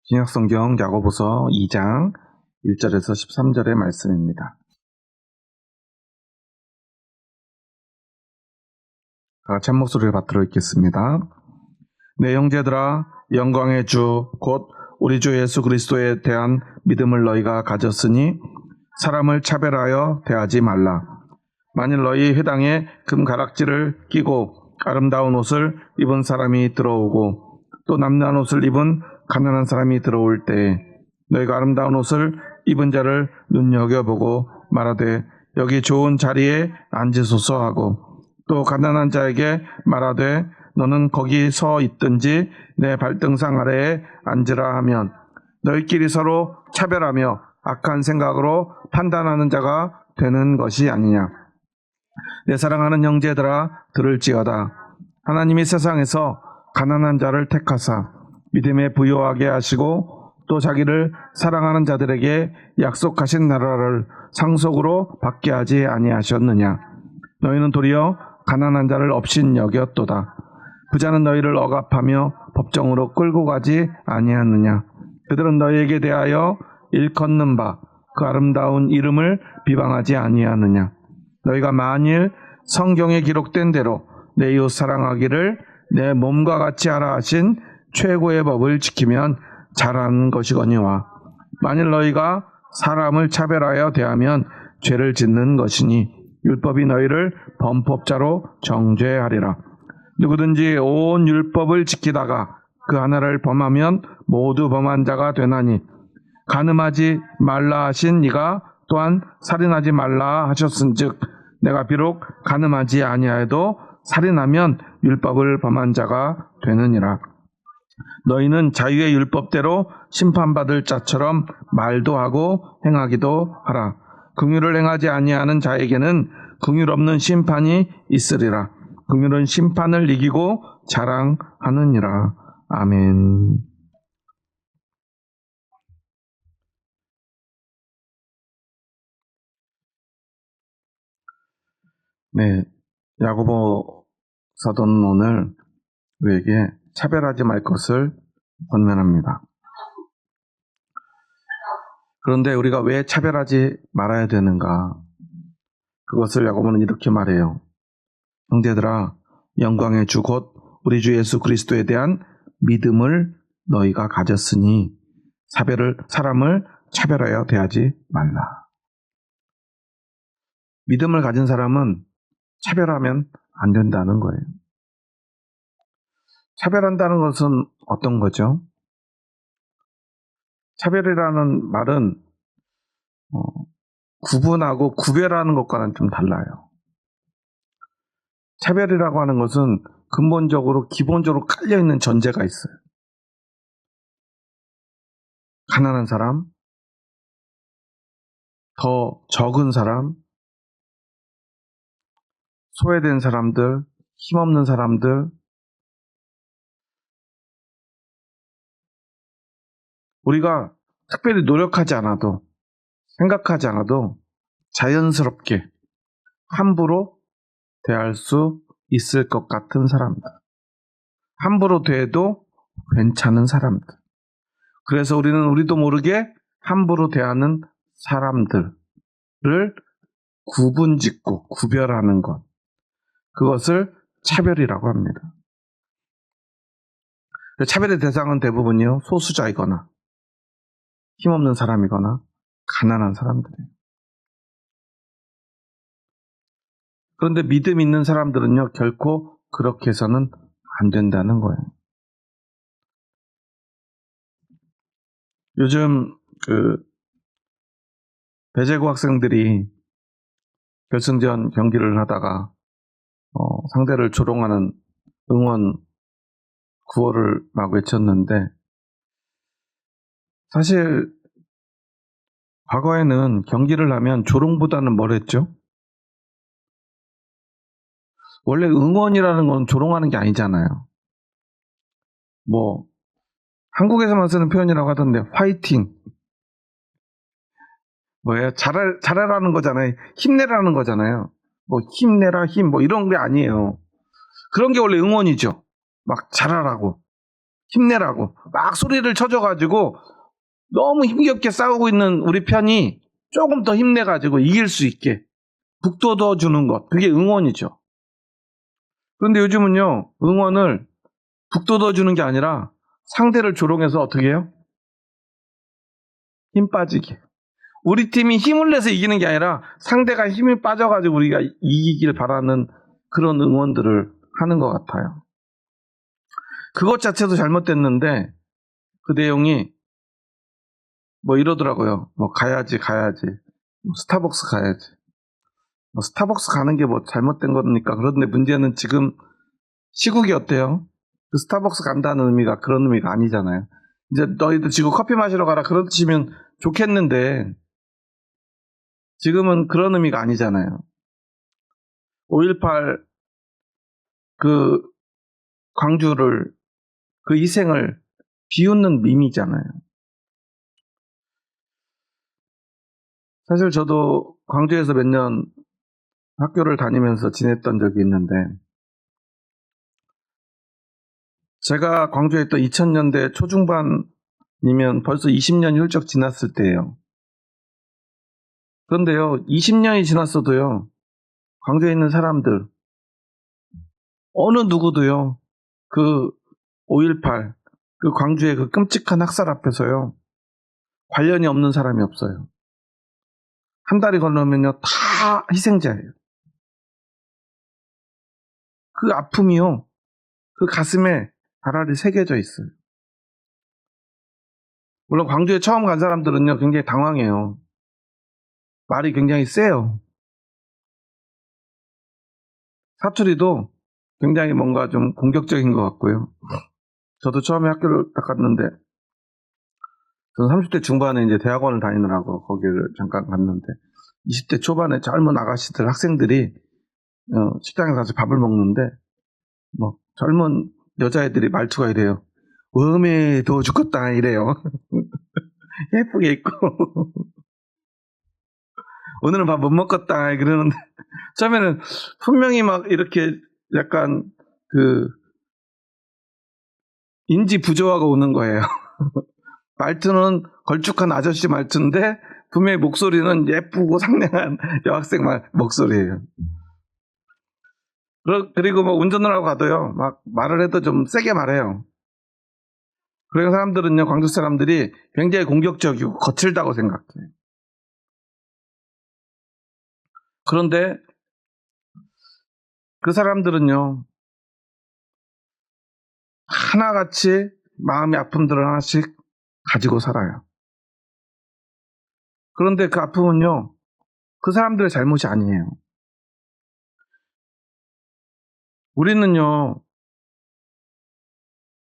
신약성경 야고보서 2장 1절에서 13절의 말씀입니다. 다 같이 한 목소리를 받들어 읽겠습니다. 내 형제들아, 영광의 주 곧 우리 주 예수 그리스도에 대한 믿음을 너희가 가졌으니 사람을 차별하여 대하지 말라. 만일 너희 회당에 금가락지를 끼고 아름다운 옷을 입은 사람이 들어오고 또 남는 옷을 입은 가난한 사람이 들어올 때에 너희가 아름다운 옷을 입은 자를 눈여겨보고 말하되 여기 좋은 자리에 앉으소서 하고 또 가난한 자에게 말하되 너는 거기 서 있든지 내 발등상 아래에 앉으라 하면 너희끼리 서로 차별하며 악한 생각으로 판단하는 자가 되는 것이 아니냐. 내 사랑하는 형제들아, 들을지어다. 하나님이 세상에서 가난한 자를 택하사 믿음에 부요하게 하시고 또 자기를 사랑하는 자들에게 약속하신 나라를 상속으로 받게 하지 아니하셨느냐. 너희는 도리어 가난한 자를 업신 여겼도다. 부자는 너희를 억압하며 법정으로 끌고 가지 아니하느냐. 그들은 너희에게 대하여 일컫는 바 그 아름다운 이름을 비방하지 아니하느냐. 너희가 만일 성경에 기록된 대로 내 이웃 사랑하기를 내 몸과 같이 하라 하신 최고의 법을 지키면 잘하는 것이거니와 만일 너희가 사람을 차별하여 대하면 죄를 짓는 것이니 율법이 너희를 범법자로 정죄하리라. 누구든지 온 율법을 지키다가 그 하나를 범하면 모두 범한 자가 되나니 간음하지 말라 하신 이가 또한 살인하지 말라 하셨은즉 내가 비록 간음하지 아니하여도 살인하면 율법을 범한 자가 되느니라. 너희는 자유의 율법대로 심판받을 자처럼 말도 하고 행하기도 하라. 긍휼을 행하지 아니하는 자에게는 긍휼 없는 심판이 있으리라. 긍휼은 심판을 이기고 자랑하느니라. 아멘. 네, 야고보 사도는 오늘 우리에게 차별하지 말 것을 권면합니다. 그런데 우리가 왜 차별하지 말아야 되는가? 그것을 야고보는 이렇게 말해요. 형제들아, 영광의 주 곧 우리 주 예수 그리스도에 대한 믿음을 너희가 가졌으니 사람을 차별하여 대하지 말라. 믿음을 가진 사람은 차별하면 안 된다는 거예요. 차별한다는 것은 어떤 거죠? 차별이라는 말은 구분하고 구별하는 것과는 좀 달라요. 차별이라고 하는 것은 근본적으로 기본적으로 깔려있는 전제가 있어요. 가난한 사람, 더 적은 사람, 소외된 사람들, 힘없는 사람들, 우리가 특별히 노력하지 않아도 생각하지 않아도 자연스럽게 함부로 대할 수 있을 것 같은 사람들, 함부로 대해도 괜찮은 사람들. 그래서 우리도 모르게 함부로 대하는 사람들을 구분짓고 구별하는 것, 그것을 차별이라고 합니다. 차별의 대상은 대부분이요, 소수자이거나 힘없는 사람이거나 가난한 사람들이에요. 그런데 믿음 있는 사람들은요, 결코 그렇게 해서는 안 된다는 거예요. 요즘 배제고 학생들이 결승전 경기를 하다가 상대를 조롱하는 응원 구호를 막 외쳤는데, 사실 과거에는 경기를 하면 조롱보다는 뭘 했죠? 원래 응원이라는 건 조롱하는 게 아니잖아요. 한국에서만 쓰는 표현이라고 하던데 화이팅, 잘하라는 거잖아요. 힘내라는 거잖아요. 힘내라, 힘, 이런 게 아니에요. 그런 게 원래 응원이죠. 막 잘하라고, 힘내라고 막 소리를 쳐줘가지고 너무 힘겹게 싸우고 있는 우리 편이 조금 더 힘내가지고 이길 수 있게 북돋워 주는 것, 그게 응원이죠. 그런데 요즘은요, 응원을 북돋워 주는 게 아니라 상대를 조롱해서 어떻게 해요? 힘 빠지게. 우리 팀이 힘을 내서 이기는 게 아니라 상대가 힘이 빠져가지고 우리가 이기길 바라는 그런 응원들을 하는 것 같아요. 그것 자체도 잘못됐는데 그 내용이 뭐 이러더라고요. 뭐 가야지. 뭐 스타벅스 가야지. 뭐 스타벅스 가는 게 뭐 잘못된 겁니까? 그런데 문제는 지금 시국이 어때요? 그 스타벅스 간다는 의미가 그런 의미가 아니잖아요. 이제 너희들 지금 커피 마시러 가라 그러시면 좋겠는데 지금은 그런 의미가 아니잖아요. 5.18 그 광주를 그 희생을 비웃는 밈이잖아요. 사실 저도 광주에서 몇 년 학교를 다니면서 지냈던 적이 있는데 제가 광주에 있던 2000년대 초중반이면 벌써 20년이 훌쩍 지났을 때예요. 그런데요, 20년이 지났어도요, 광주에 있는 사람들 어느 누구도요, 그 5.18 그 광주의 그 끔찍한 학살 앞에서요 관련이 없는 사람이 없어요. 한 달이 건너면요 다 희생자예요. 그 아픔이요, 그 가슴에 발알이 새겨져 있어요. 물론 광주에 처음 간 사람들은요 굉장히 당황해요. 말이 굉장히 세요. 사투리도 굉장히 뭔가 좀 공격적인 것 같고요. 저도 처음에 학교를 딱 갔는데 저는 30대 중반에 이제 대학원을 다니느라고 거기를 잠깐 갔는데 20대 초반에 젊은 아가씨들 학생들이 식당에 가서 밥을 먹는데 뭐 젊은 여자애들이 말투가 이래요. 음에 더 죽겠다 이래요. 예쁘게 입고 오늘은 밥 못 먹겠다 그러는데 처음에는 분명히 막 이렇게 약간 그 인지 부조화가 오는 거예요. 말투는 걸쭉한 아저씨 말투인데 분명히 목소리는 예쁘고 상냥한 여학생 목소리예요. 그리고 뭐 운전을 하고 가도요, 막 말을 해도 좀 세게 말해요. 그래서 사람들은요, 광주 사람들이 굉장히 공격적이고 거칠다고 생각해요. 그런데 그 사람들은요, 하나같이 마음의 아픔들을 하나씩 가지고 살아요. 그런데 그 아픔은요, 그 사람들의 잘못이 아니에요. 우리는요,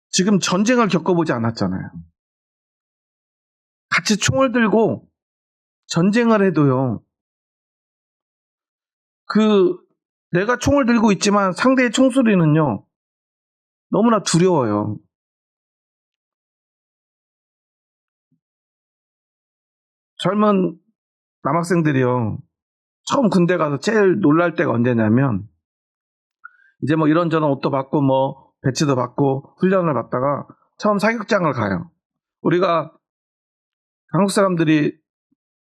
지금 전쟁을 겪어보지 않았잖아요. 같이 총을 들고 전쟁을 해도요, 내가 총을 들고 있지만 상대의 총소리는요, 너무나 두려워요. 젊은 남학생들이요, 처음 군대 가서 제일 놀랄 때가 언제냐면, 이제 뭐 이런저런 옷도 받고, 뭐, 배치도 받고, 훈련을 받다가 처음 사격장을 가요. 우리가 한국 사람들이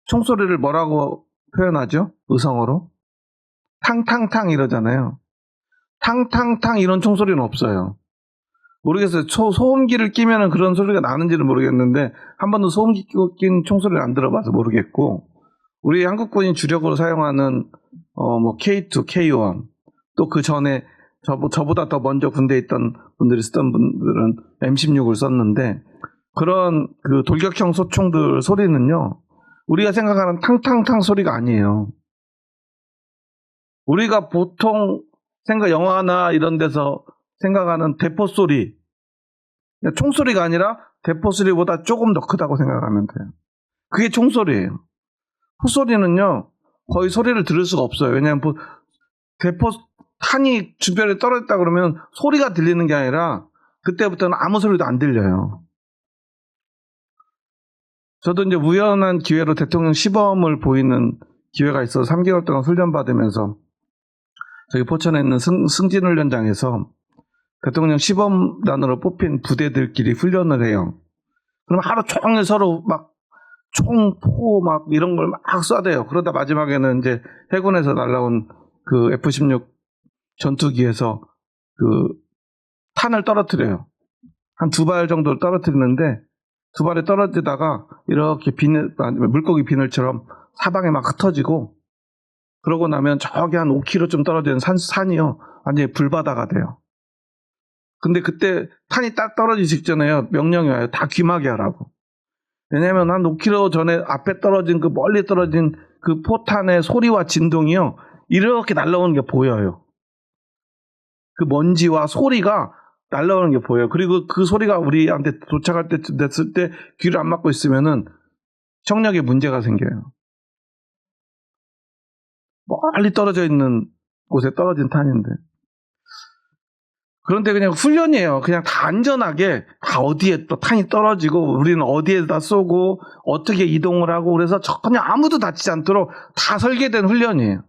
총소리를 뭐라고 표현하죠? 의성어로? 탕탕탕 이러잖아요. 탕탕탕 이런 총소리는 없어요. 모르겠어요. 소음기를 끼면 그런 소리가 나는지는 모르겠는데 한 번도 소음기 낀 총소리를 안 들어봐서 모르겠고, 우리 한국군이 주력으로 사용하는 뭐 K2, K1 또 그 전에 저보다 더 먼저 군대에 있던 분들이 쓰던 분들은 M16을 썼는데 그런 그 돌격형 소총들 소리는요, 우리가 생각하는 탕탕탕 소리가 아니에요. 우리가 보통 영화나 이런 데서 생각하는 대포 소리, 총소리가 아니라 대포 소리보다 조금 더 크다고 생각하면 돼요. 그게 총소리예요. 후소리는요 거의 소리를 들을 수가 없어요. 왜냐하면 대포 탄이 주변에 떨어졌다 그러면 소리가 들리는 게 아니라 그때부터는 아무 소리도 안 들려요. 저도 이제 우연한 기회로 대통령 시범을 보이는 기회가 있어서 3개월 동안 훈련 받으면서 저기 포천에 있는 승진훈련장에서 대통령 시범단으로 뽑힌 부대들끼리 훈련을 해요. 그럼 하루 종일 서로 막 총, 포, 막 이런 걸 막 쏴대요. 그러다 마지막에는 이제 해군에서 날라온 그 F-16 전투기에서 그 탄을 떨어뜨려요. 한 2발 정도 떨어뜨리는데 2발에 떨어지다가 이렇게 물고기 비늘처럼 사방에 막 흩어지고, 그러고 나면 저기 한 5km쯤 떨어지는 산이요, 완전히 불바다가 돼요. 근데 그때 탄이 딱 떨어지기 직전에요, 명령이 와요. 다 귀마개 하라고. 왜냐면 한 5km 전에 앞에 떨어진 그 멀리 떨어진 그 포탄의 소리와 진동이요, 이렇게 날아오는 게 보여요. 그 먼지와 소리가 날아오는 게 보여요. 그리고 그 소리가 우리한테 도착할 때 됐을 때 귀를 안 막고 있으면은 청력에 문제가 생겨요. 멀리 떨어져 있는 곳에 떨어진 탄인데. 그런데 그냥 훈련이에요. 그냥 다 안전하게, 다 어디에 또 탄이 떨어지고 우리는 어디에다 쏘고 어떻게 이동을 하고, 그래서 전혀 아무도 다치지 않도록 다 설계된 훈련이에요.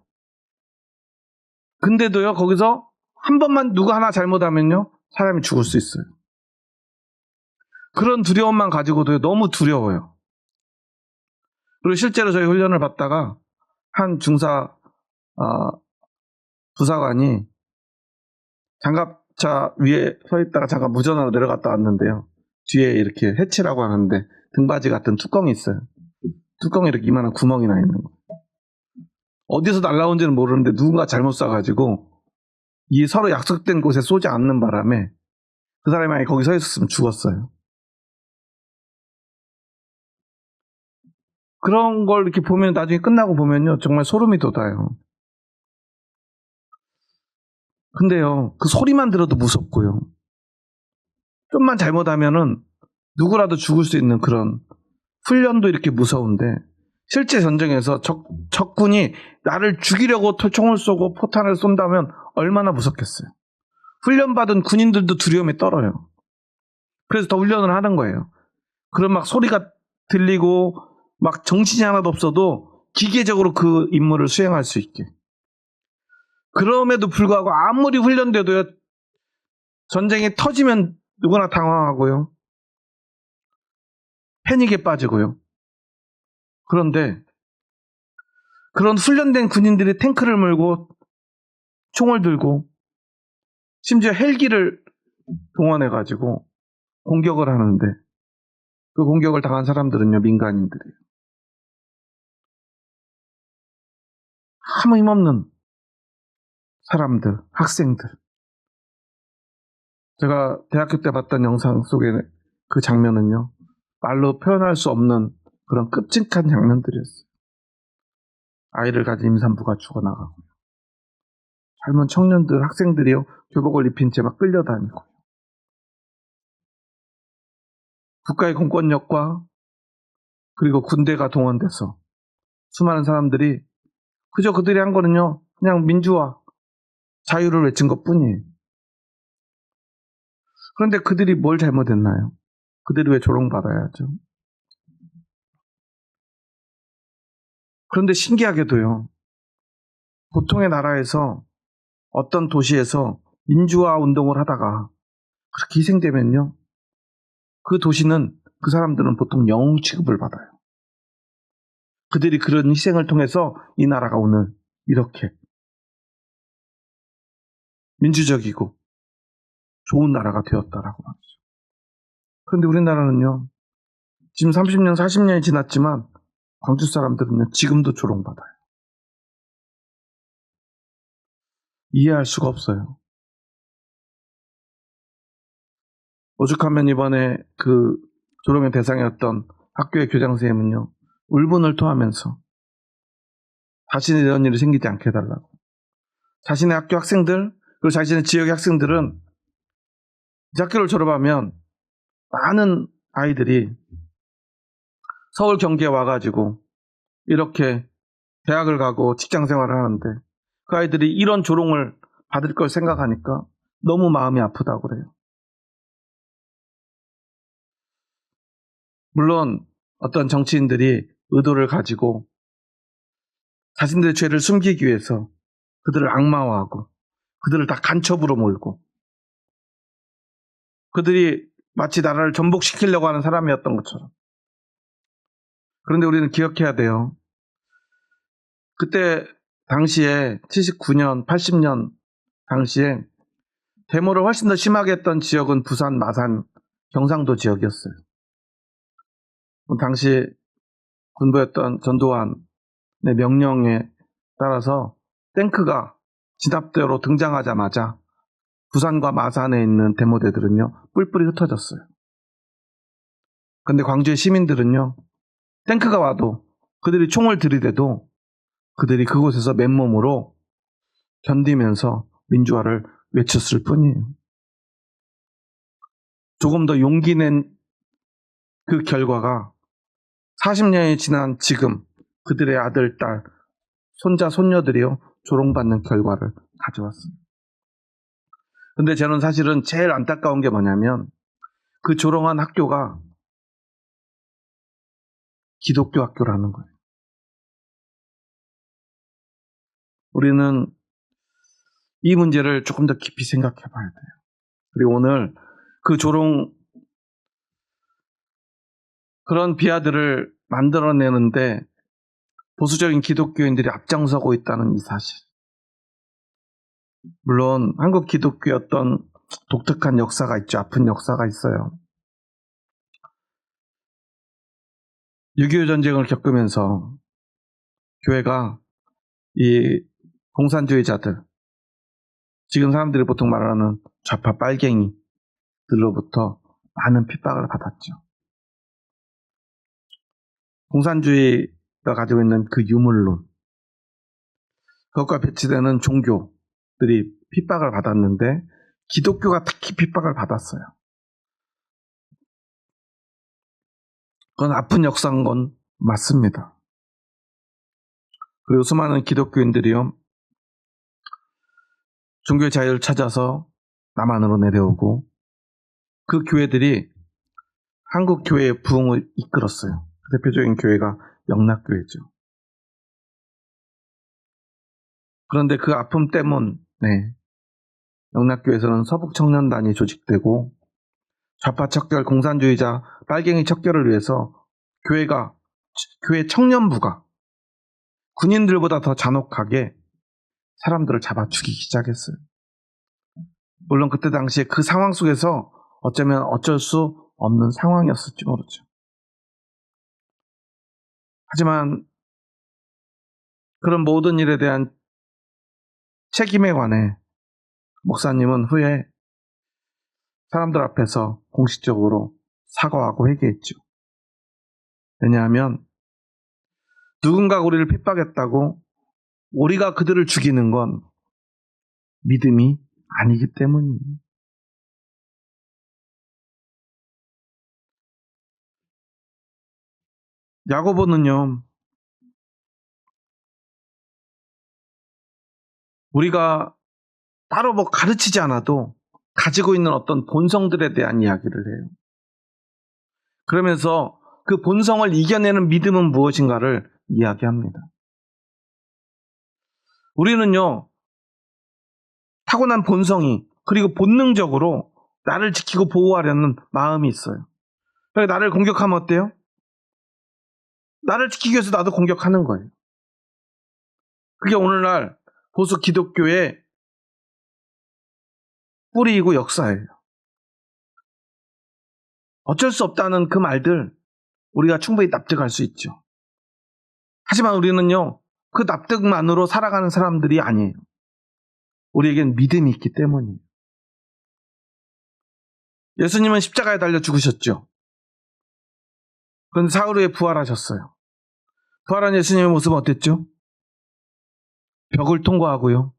근데도요, 거기서 한 번만 누구 하나 잘못하면요, 사람이 죽을 수 있어요. 그런 두려움만 가지고도 너무 두려워요. 그리고 실제로 저희 훈련을 받다가 한 중사 부사관이 장갑차 위에 서 있다가 잠깐 무전하러 내려갔다 왔는데요, 뒤에 이렇게 해치라고 하는데 등받이 같은 뚜껑이 있어요. 뚜껑에 이렇게 이만한 구멍이 나 있는 거예요. 어디서 날라온지는 모르는데 누군가 잘못 쏴가지고 이 서로 약속된 곳에 쏘지 않는 바람에 그 사람이 만약에 거기 서 있었으면 죽었어요. 그런 걸 이렇게 보면, 나중에 끝나고 보면요, 정말 소름이 돋아요. 근데요, 그 소리만 들어도 무섭고요, 좀만 잘못하면은 누구라도 죽을 수 있는 그런 훈련도 이렇게 무서운데, 실제 전쟁에서 적군이 나를 죽이려고 총을 쏘고 포탄을 쏜다면 얼마나 무섭겠어요. 훈련받은 군인들도 두려움에 떨어요. 그래서 더 훈련을 하는 거예요. 그런 막 소리가 들리고 막 정신이 하나도 없어도 기계적으로 그 임무를 수행할 수 있게. 그럼에도 불구하고 아무리 훈련돼도요, 전쟁이 터지면 누구나 당황하고요, 패닉에 빠지고요. 그런데 그런 훈련된 군인들이 탱크를 몰고 총을 들고 심지어 헬기를 동원해가지고 공격을 하는데, 그 공격을 당한 사람들은요, 민간인들이에요. 아무 힘없는 사람들, 학생들. 제가 대학교 때 봤던 영상 속에 그 장면은요, 말로 표현할 수 없는 그런 끔찍한 장면들이었어요. 아이를 가진 임산부가 죽어나가고, 젊은 청년들, 학생들이요, 교복을 입힌 채 막 끌려다니고, 국가의 공권력과 그리고 군대가 동원돼서 수많은 사람들이, 그저 그들이 한 거는요, 그냥 민주화, 자유를 외친 것 뿐이에요. 그런데 그들이 뭘 잘못했나요? 그들이 왜 조롱받아야죠? 그런데 신기하게도요, 보통의 나라에서 어떤 도시에서 민주화 운동을 하다가 그렇게 희생되면요, 그 도시는, 그 사람들은 보통 영웅 취급을 받아요. 그들이 그런 희생을 통해서 이 나라가 오늘 이렇게 민주적이고 좋은 나라가 되었다라고 말이죠. 그런데 우리나라는요, 지금 30년, 40년이 지났지만 광주 사람들은요, 지금도 조롱받아요. 이해할 수가 없어요. 오죽하면 이번에 그 조롱의 대상이었던 학교의 교장선생님은요, 울분을 토하면서 자신이 이런 일이 생기지 않게 해달라고, 자신의 학교 학생들, 그리고 자신의 지역의 학생들은 이제 학교를 졸업하면 많은 아이들이 서울 경기에 와가지고 이렇게 대학을 가고 직장 생활을 하는데, 그 아이들이 이런 조롱을 받을 걸 생각하니까 너무 마음이 아프다고 그래요. 물론 어떤 정치인들이 의도를 가지고 자신들의 죄를 숨기기 위해서 그들을 악마화하고 그들을 다 간첩으로 몰고 그들이 마치 나라를 전복시키려고 하는 사람이었던 것처럼. 그런데 우리는 기억해야 돼요. 그때 당시에 79년, 80년 당시에 데모를 훨씬 더 심하게 했던 지역은 부산, 마산, 경상도 지역이었어요. 당시 군부였던 전두환의 명령에 따라서 탱크가 진압대로 등장하자마자 부산과 마산에 있는 데모대들은요, 뿔뿔이 흩어졌어요. 근데 광주의 시민들은요, 탱크가 와도 그들이 총을 들이대도 그들이 그곳에서 맨몸으로 견디면서 민주화를 외쳤을 뿐이에요. 조금 더 용기 낸 그 결과가 40년이 지난 지금 그들의 아들, 딸, 손자, 손녀들이요, 조롱받는 결과를 가져왔어요. 근데 저는 사실은 제일 안타까운 게 뭐냐면 그 조롱한 학교가 기독교 학교라는 거예요. 우리는 이 문제를 조금 더 깊이 생각해 봐야 돼요. 그리고 오늘 그 그런 비하들을 만들어내는데 보수적인 기독교인들이 앞장서고 있다는 이 사실. 물론 한국 기독교의 어떤 독특한 역사가 있죠. 아픈 역사가 있어요. 6.25 전쟁을 겪으면서 교회가 이 공산주의자들, 지금 사람들이 보통 말하는 좌파 빨갱이들로부터 많은 핍박을 받았죠. 공산주의가 가지고 있는 그 유물론, 그것과 배치되는 종교들이 핍박을 받았는데 기독교가 특히 핍박을 받았어요. 그건 아픈 역사인 건 맞습니다. 그리고 수많은 기독교인들이요, 종교의 자유를 찾아서 남한으로 내려오고 그 교회들이 한국 교회의 부흥을 이끌었어요. 대표적인 교회가 영락교회죠. 그런데 그 아픔 때문에 영락교회에서는 서북청년단이 조직되고 좌파 척결, 공산주의자, 빨갱이 척결을 위해서 교회 청년부가 군인들보다 더 잔혹하게 사람들을 잡아 죽이기 시작했어요. 물론 그때 당시에 그 상황 속에서 어쩌면 어쩔 수 없는 상황이었을지 모르죠. 하지만 그런 모든 일에 대한 책임에 관해 목사님은 후에 사람들 앞에서 공식적으로 사과하고 회개했죠. 왜냐하면 누군가 우리를 핍박했다고 우리가 그들을 죽이는 건 믿음이 아니기 때문이에요. 야고보는요, 우리가 따로 가르치지 않아도 가지고 있는 어떤 본성들에 대한 이야기를 해요. 그러면서 그 본성을 이겨내는 믿음은 무엇인가를 이야기합니다. 우리는요, 타고난 본성이, 그리고 본능적으로 나를 지키고 보호하려는 마음이 있어요. 그러니까 나를 공격하면 어때요? 나를 지키기 위해서 나도 공격하는 거예요. 그게 오늘날 보수 기독교의 뿌리이고 역사예요. 어쩔 수 없다는 그 말들 우리가 충분히 납득할 수 있죠. 하지만 우리는요, 그 납득만으로 살아가는 사람들이 아니에요. 우리에겐 믿음이 있기 때문이에요. 예수님은 십자가에 달려 죽으셨죠. 그런데 사흘 후에 부활하셨어요. 부활한 예수님의 모습은 어땠죠? 벽을 통과하고요,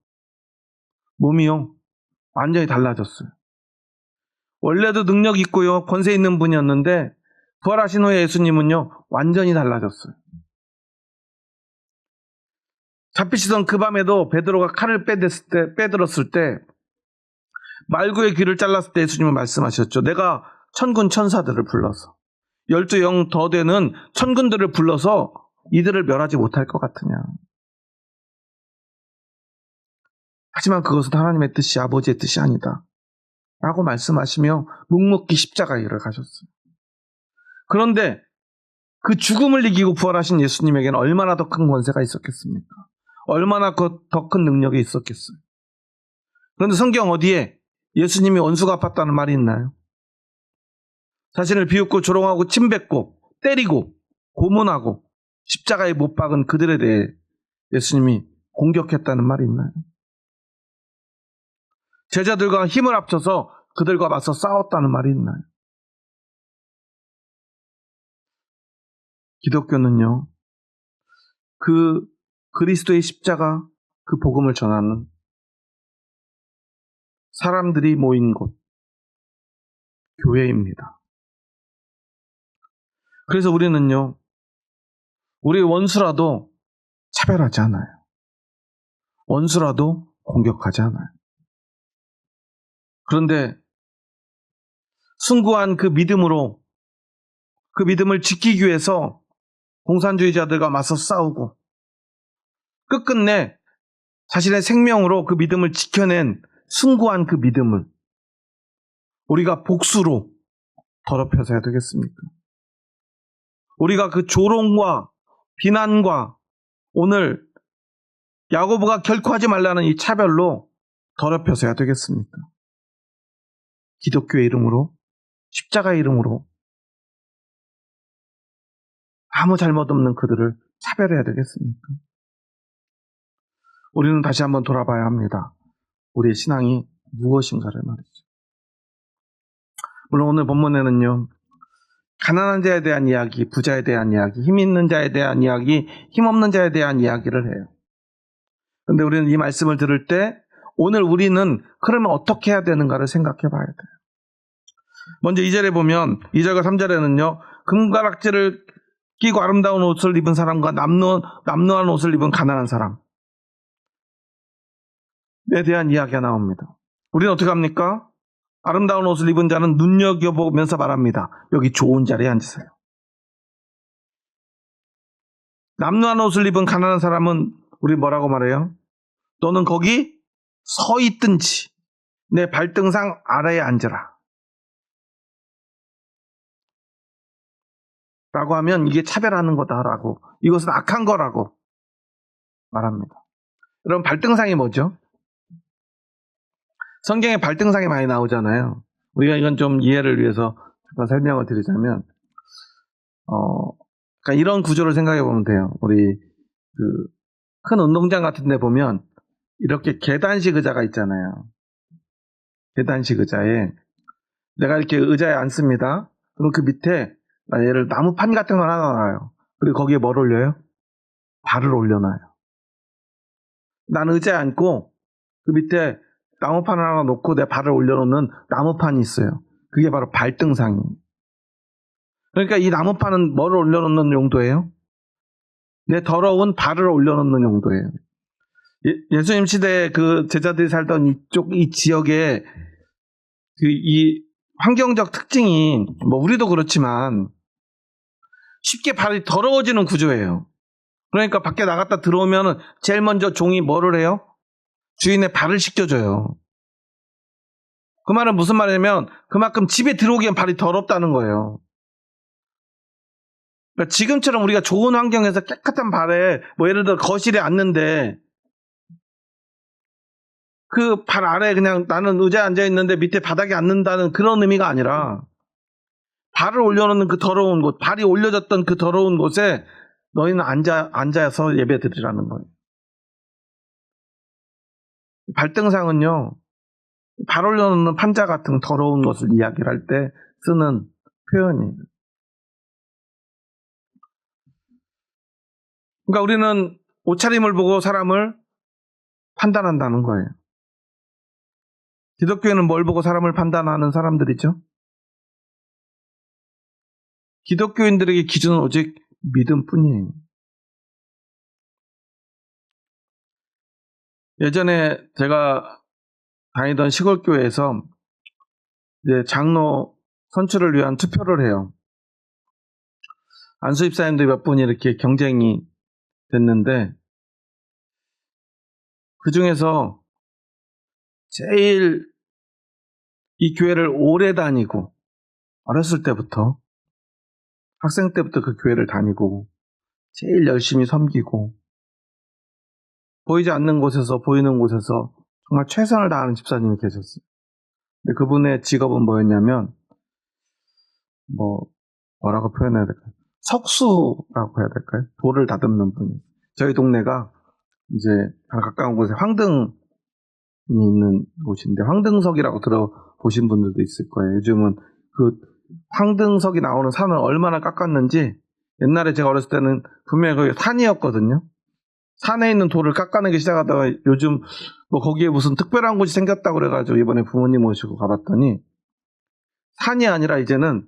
몸이요, 완전히 달라졌어요. 원래도 능력 있고요, 권세 있는 분이었는데 부활하신 후에 예수님은요, 완전히 달라졌어요. 잡히시던 그 밤에도 베드로가 칼을 빼들었을 때 말구의 귀를 잘랐을 때 예수님은 말씀하셨죠. 내가 천군 천사들을 불러서 12영 더 되는 천군들을 불러서 이들을 멸하지 못할 것 같으냐. 하지만 그것은 하나님의 뜻이, 아버지의 뜻이 아니다. 라고 말씀하시며 묵묵히 십자가의 길을 가셨어요. 그런데 그 죽음을 이기고 부활하신 예수님에게는 얼마나 더 큰 권세가 있었겠습니까? 얼마나 더 큰 능력이 있었겠어요? 그런데 성경 어디에 예수님이 원수가 아팠다는 말이 있나요? 자신을 비웃고 조롱하고 침뱉고 때리고 고문하고 십자가에 못 박은 그들에 대해 예수님이 공격했다는 말이 있나요? 제자들과 힘을 합쳐서 그들과 맞서 싸웠다는 말이 있나요? 기독교는요, 그 그리스도의 십자가, 그 복음을 전하는 사람들이 모인 곳, 교회입니다. 그래서 우리는요, 우리 원수라도 차별하지 않아요. 원수라도 공격하지 않아요. 그런데 숭고한 그 믿음으로 그 믿음을 지키기 위해서 공산주의자들과 맞서 싸우고 끝끝내 자신의 생명으로 그 믿음을 지켜낸 숭고한 그 믿음을 우리가 복수로 더럽혀서 해야 되겠습니까? 우리가 그 조롱과 비난과 오늘 야고보가 결코 하지 말라는 이 차별로 더럽혀서 해야 되겠습니까? 기독교의 이름으로, 십자가의 이름으로 아무 잘못 없는 그들을 차별해야 되겠습니까? 우리는 다시 한번 돌아봐야 합니다. 우리의 신앙이 무엇인가를 말이죠. 물론 오늘 본문에는요, 가난한 자에 대한 이야기, 부자에 대한 이야기, 힘 있는 자에 대한 이야기, 힘 없는 자에 대한 이야기를 해요. 그런데 우리는 이 말씀을 들을 때 오늘 우리는 그러면 어떻게 해야 되는가를 생각해 봐야 돼요. 먼저 2절에 보면 2절과 3절에는요, 금가락지를 끼고 아름다운 옷을 입은 사람과 남루한 옷을 입은 가난한 사람에 대한 이야기가 나옵니다. 우리는 어떻게 합니까? 아름다운 옷을 입은 자는 눈여겨보면서 말합니다. 여기 좋은 자리에 앉으세요. 남루한 옷을 입은 가난한 사람은 우리 뭐라고 말해요? 너는 거기 서 있든지 내 발등상 아래에 앉으라. 라고 하면 이게 차별하는 거다라고, 이것은 악한 거라고 말합니다. 여러분, 발등상이 뭐죠? 성경에 발등상이 많이 나오잖아요. 우리가 이건 좀 이해를 위해서 잠깐 설명을 드리자면, 그러니까 이런 구조를 생각해 보면 돼요. 우리 큰 운동장 같은 데 보면 이렇게 계단식 의자가 있잖아요. 계단식 의자에 내가 이렇게 의자에 앉습니다. 그럼 그 밑에 예를 나무판 같은 거 하나 놔요. 그리고 거기에 뭘 올려요? 발을 올려놔요. 나는 의자에 앉고 그 밑에 나무판 하나 놓고 내 발을 올려놓는 나무판이 있어요. 그게 바로 발등상이에요. 그러니까 이 나무판은 뭘 올려놓는 용도예요? 내 더러운 발을 올려놓는 용도예요. 예수님 시대에 그 제자들이 살던 이 지역에 이 환경적 특징이 우리도 그렇지만 쉽게 발이 더러워지는 구조예요. 그러니까 밖에 나갔다 들어오면 제일 먼저 종이 뭐를 해요? 주인의 발을 씻겨줘요. 그 말은 무슨 말이냐면 그만큼 집에 들어오기엔 발이 더럽다는 거예요. 그러니까 지금처럼 우리가 좋은 환경에서 깨끗한 발에 예를 들어 거실에 앉는데 그 발 아래 그냥 나는 의자에 앉아있는데 밑에 바닥에 앉는다는 그런 의미가 아니라 발을 올려놓는 그 더러운 곳, 발이 올려졌던 그 더러운 곳에 너희는 앉아서 예배 드리라는 거예요. 발등상은요, 발 올려놓는 판자 같은 더러운 것을 이야기를 할 때 쓰는 표현이에요. 그러니까 우리는 옷차림을 보고 사람을 판단한다는 거예요. 기독교에는 뭘 보고 사람을 판단하는 사람들이죠? 기독교인들에게 기준은 오직 믿음뿐이에요. 예전에 제가 다니던 시골교회에서 이제 장로 선출을 위한 투표를 해요. 안수 집사님들 몇 분이 이렇게 경쟁이 됐는데 그 중에서 제일 이 교회를 오래 다니고 어렸을 때부터 학생 때부터 그 교회를 다니고 제일 열심히 섬기고 보이지 않는 곳에서 보이는 곳에서 정말 최선을 다하는 집사님이 계셨어요. 근데 그분의 직업은 뭐였냐면 뭐라고 표현해야 될까요? 석수라고 해야 될까요? 돌을 다듬는 분이에요. 저희 동네가 이제 가까운 곳에 황등이 있는 곳인데 황등석이라고 들어보신 분들도 있을 거예요. 요즘은 그 황등석이 나오는 산을 얼마나 깎았는지 옛날에 제가 어렸을 때는 분명히 거기 산이었거든요. 산에 있는 돌을 깎아내기 시작하다가 요즘 뭐 거기에 무슨 특별한 곳이 생겼다고 그래가지고 이번에 부모님 모시고 가봤더니 산이 아니라 이제는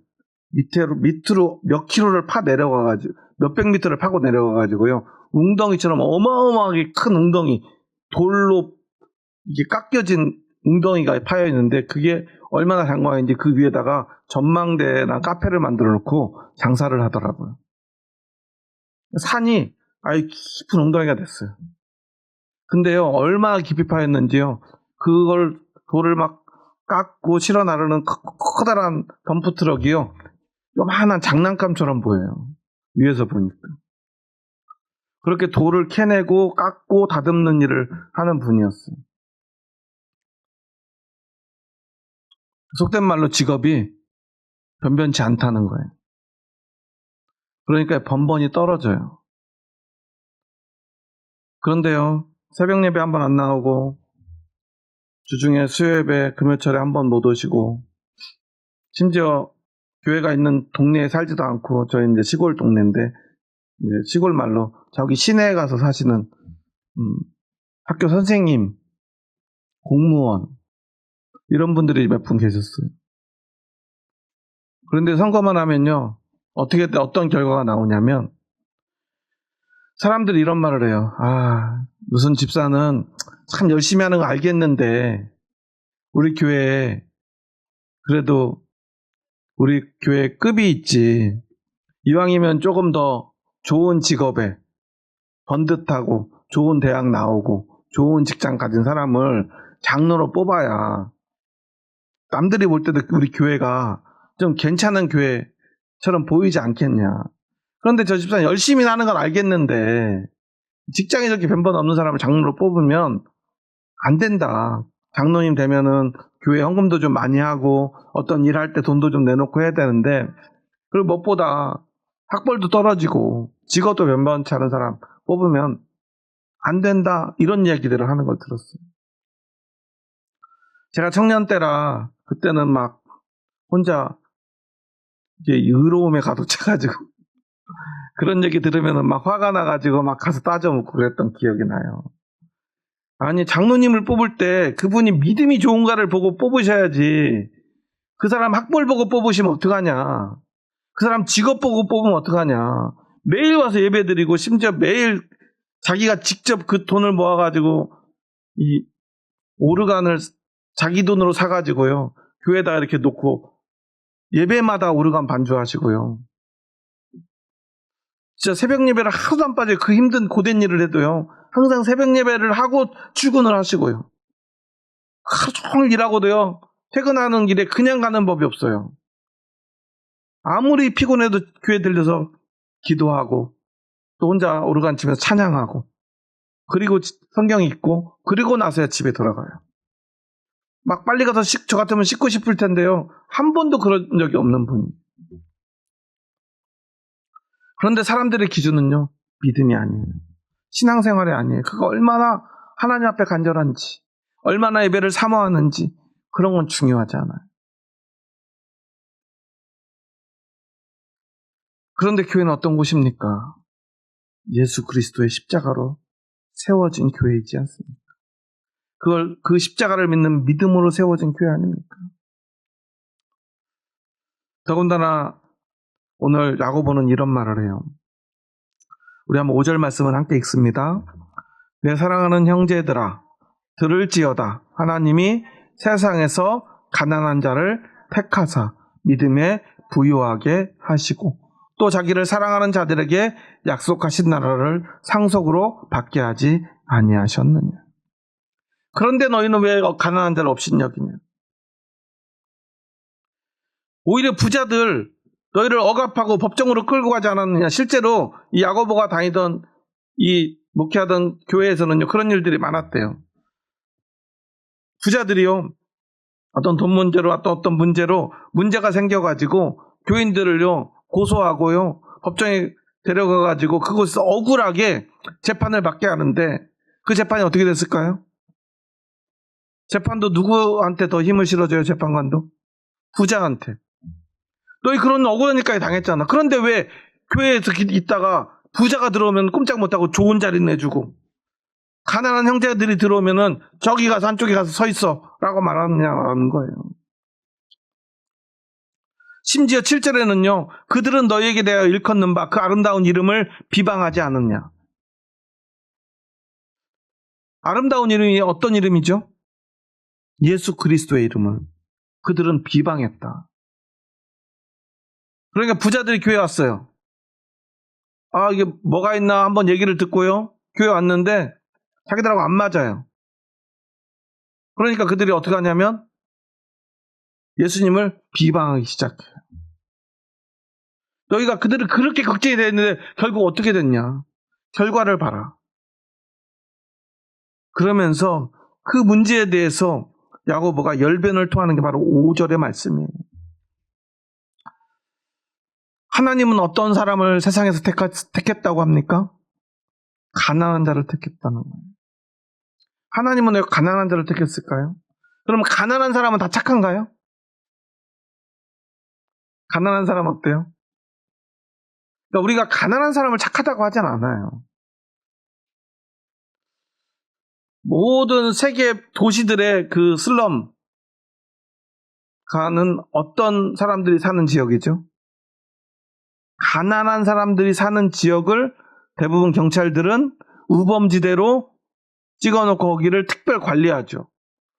밑으로 몇 킬로를 파 내려가가지고 몇백 미터를 파고 내려가가지고요 웅덩이처럼 어마어마하게 큰 웅덩이 돌로 이게 깎여진 웅덩이가 파여 있는데 그게 얼마나 장관인지 그 위에다가 전망대나 카페를 만들어 놓고 장사를 하더라고요. 산이 아주 깊은 웅덩이가 됐어요. 근데요 얼마나 깊이 파였는지요 그걸 돌을 막 깎고 실어 나르는 커다란 덤프트럭이요 요만한 장난감처럼 보여요. 위에서 보니까. 그렇게 돌을 캐내고 깎고 다듬는 일을 하는 분이었어요. 속된 말로 직업이 변변치 않다는 거예요. 그러니까 번번이 떨어져요. 그런데요, 새벽 예배 한번 안 나오고, 주중에 수요 예배 금요철에 한번 못 오시고, 심지어 교회가 있는 동네에 살지도 않고, 저희 이제 시골 동네인데, 이제 시골 말로 저기 시내에 가서 사시는, 학교 선생님, 공무원, 이런 분들이 몇 분 계셨어요. 그런데 선거만 하면요, 어떤 결과가 나오냐면, 사람들이 이런 말을 해요. 무슨 집사는 참 열심히 하는 거 알겠는데, 우리 교회에, 그래도 우리 교회 급이 있지. 이왕이면 조금 더 좋은 직업에, 번듯하고, 좋은 대학 나오고, 좋은 직장 가진 사람을 장로로 뽑아야, 남들이 볼 때도 우리 교회가 좀 괜찮은 교회처럼 보이지 않겠냐. 그런데 저 집사는 열심히 하는 건 알겠는데 직장에 저렇게 변번 없는 사람을 장로로 뽑으면 안 된다. 장로님 되면은 교회 헌금도 좀 많이 하고 어떤 일 할 때 돈도 좀 내놓고 해야 되는데 그리고 무엇보다 학벌도 떨어지고 직업도 변변치 않은 사람 뽑으면 안 된다. 이런 얘기들을 하는 걸 들었어요. 제가 청년 때라 그때는 막 혼자 이게 의로움에 가득 차가지고 그런 얘기 들으면 막 화가 나가지고 막 가서 따져먹고 그랬던 기억이 나요. 아니 장로님을 뽑을 때 그분이 믿음이 좋은가를 보고 뽑으셔야지. 그 사람 학벌 보고 뽑으시면 어떡하냐. 그 사람 직업 보고 뽑으면 어떡하냐. 매일 와서 예배드리고 심지어 매일 자기가 직접 그 돈을 모아가지고 이 오르간을 자기 돈으로 사가지고요 교회에다 이렇게 놓고 예배마다 오르간 반주하시고요. 진짜 새벽 예배를 하루도 안 빠져요. 그 힘든 고된 일을 해도요. 항상 새벽 예배를 하고 출근을 하시고요. 하루 종일 일하고도요. 퇴근하는 길에 그냥 가는 법이 없어요. 아무리 피곤해도 교회 들려서 기도하고 또 혼자 오르간 치면서 찬양하고 그리고 성경 읽고 그리고 나서야 집에 돌아가요. 막 빨리 가서 저 같으면 씻고 싶을 텐데요. 한 번도 그런 적이 없는 분이. 그런데 사람들의 기준은요. 믿음이 아니에요. 신앙생활이 아니에요. 그거 얼마나 하나님 앞에 간절한지 얼마나 예배를 사모하는지 그런 건 중요하지 않아요. 그런데 교회는 어떤 곳입니까? 예수 그리스도의 십자가로 세워진 교회이지 않습니까? 그 십자가를 믿는 믿음으로 세워진 교회 아닙니까? 더군다나 오늘 야고보는 이런 말을 해요. 우리 한번 5절 말씀을 함께 읽습니다. 내 사랑하는 형제들아 들을지어다 하나님이 세상에서 가난한 자를 택하사 믿음에 부유하게 하시고 또 자기를 사랑하는 자들에게 약속하신 나라를 상속으로 받게 하지 아니하셨느냐. 그런데 너희는 왜 가난한 자를 없인 여기냐. 오히려 부자들 너희를 억압하고 법정으로 끌고 가지 않았느냐. 실제로 이 야고보가 다니던 이 목회하던 교회에서는요, 그런 일들이 많았대요. 부자들이요, 어떤 돈 문제로 어떤 문제로 문제가 생겨가지고 교인들을요 고소하고요 법정에 데려가가지고 그곳에서 억울하게 재판을 받게 하는데, 그 재판이 어떻게 됐을까요? 재판도 누구한테 더 힘을 실어줘요? 재판관도 부자한테. 너희 그런 억울한 일까지 당했잖아. 그런데 왜 교회에서 있다가 부자가 들어오면 꼼짝 못하고 좋은 자리 내주고, 가난한 형제들이 들어오면은 저기 가서 한쪽에 가서 서 있어 라고 말하느냐는 거예요. 심지어 7절에는요, 그들은 너희에게 대하여 일컫는 바 그 아름다운 이름을 비방하지 않느냐. 아름다운 이름이 어떤 이름이죠? 예수 그리스도의 이름을 그들은 비방했다. 그러니까 부자들이 교회 왔어요. 아, 이게 뭐가 있나 한번 얘기를 듣고요, 교회 왔는데 자기들하고 안 맞아요. 그러니까 그들이 어떻게 하냐면 예수님을 비방하기 시작해요. 너희가 그들을 그렇게 걱정이 됐는데 결국 어떻게 됐냐. 결과를 봐라. 그러면서 그 문제에 대해서 야고보가 열변을 토하는 게 바로 5절의 말씀이에요. 하나님은 어떤 사람을 세상에서 택했다고 합니까? 가난한 자를 택했다는 거예요. 하나님은 왜 가난한 자를 택했을까요? 그럼 가난한 사람은 다 착한가요? 가난한 사람 어때요? 그러니까 우리가 가난한 사람을 착하다고 하진 않아요. 모든 세계 도시들의 그 슬럼 가는 어떤 사람들이 사는 지역이죠? 가난한 사람들이 사는 지역을 대부분 경찰들은 우범지대로 찍어놓고 거기를 특별 관리하죠.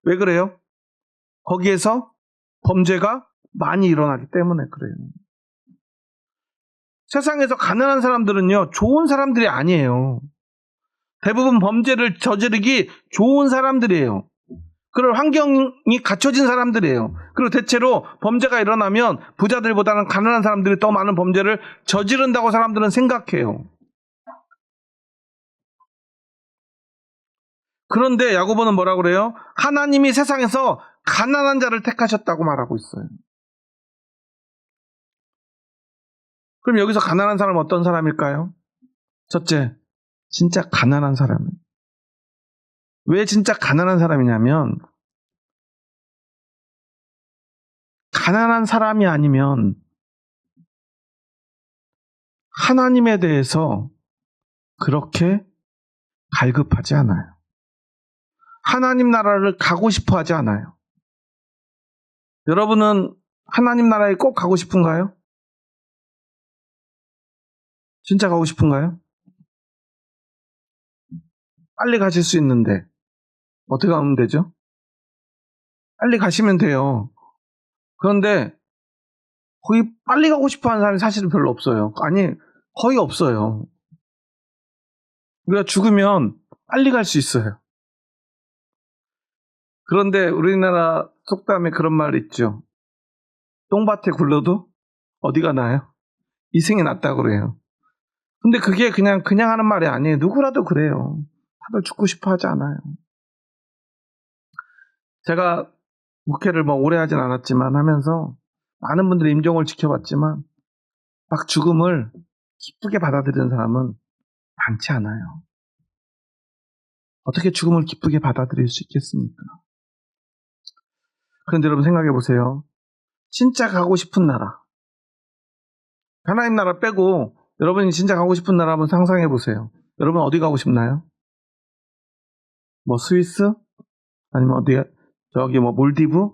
왜 그래요? 거기에서 범죄가 많이 일어나기 때문에 그래요. 세상에서 가난한 사람들은요, 좋은 사람들이 아니에요. 대부분 범죄를 저지르기 좋은 사람들이에요. 그런 환경이 갖춰진 사람들이에요. 그리고 대체로 범죄가 일어나면 부자들보다는 가난한 사람들이 더 많은 범죄를 저지른다고 사람들은 생각해요. 그런데 야고보는 뭐라고 그래요? 하나님이 세상에서 가난한 자를 택하셨다고 말하고 있어요. 그럼 여기서 가난한 사람은 어떤 사람일까요? 첫째, 진짜 가난한 사람이에요. 왜 진짜 가난한 사람이냐면, 가난한 사람이 아니면 하나님에 대해서 그렇게 갈급하지 않아요. 하나님 나라를 가고 싶어 하지 않아요. 여러분은 하나님 나라에 꼭 가고 싶은가요? 진짜 가고 싶은가요? 빨리 가실 수 있는데 어떻게 가면 되죠? 빨리 가시면 돼요. 그런데 거기 빨리 가고 싶어 하는 사람이 사실은 별로 없어요. 아니, 거의 없어요. 우리가 죽으면 빨리 갈 수 있어요. 그런데 우리나라 속담에 그런 말 있죠. 똥밭에 굴러도 어디가 나요? 이승이 낫다고 그래요. 근데 그게 그냥 하는 말이 아니에요. 누구라도 그래요. 다들 죽고 싶어 하지 않아요. 제가 목회를 오래 하진 않았지만 하면서 많은 분들이 임종을 지켜봤지만 막 죽음을 기쁘게 받아들이는 사람은 많지 않아요. 어떻게 죽음을 기쁘게 받아들일 수 있겠습니까? 그런데 여러분 생각해 보세요. 진짜 가고 싶은 나라, 하나님 나라 빼고 여러분이 진짜 가고 싶은 나라 한번 상상해 보세요. 여러분 어디 가고 싶나요? 스위스? 아니면 어디야? 저기 몰디브?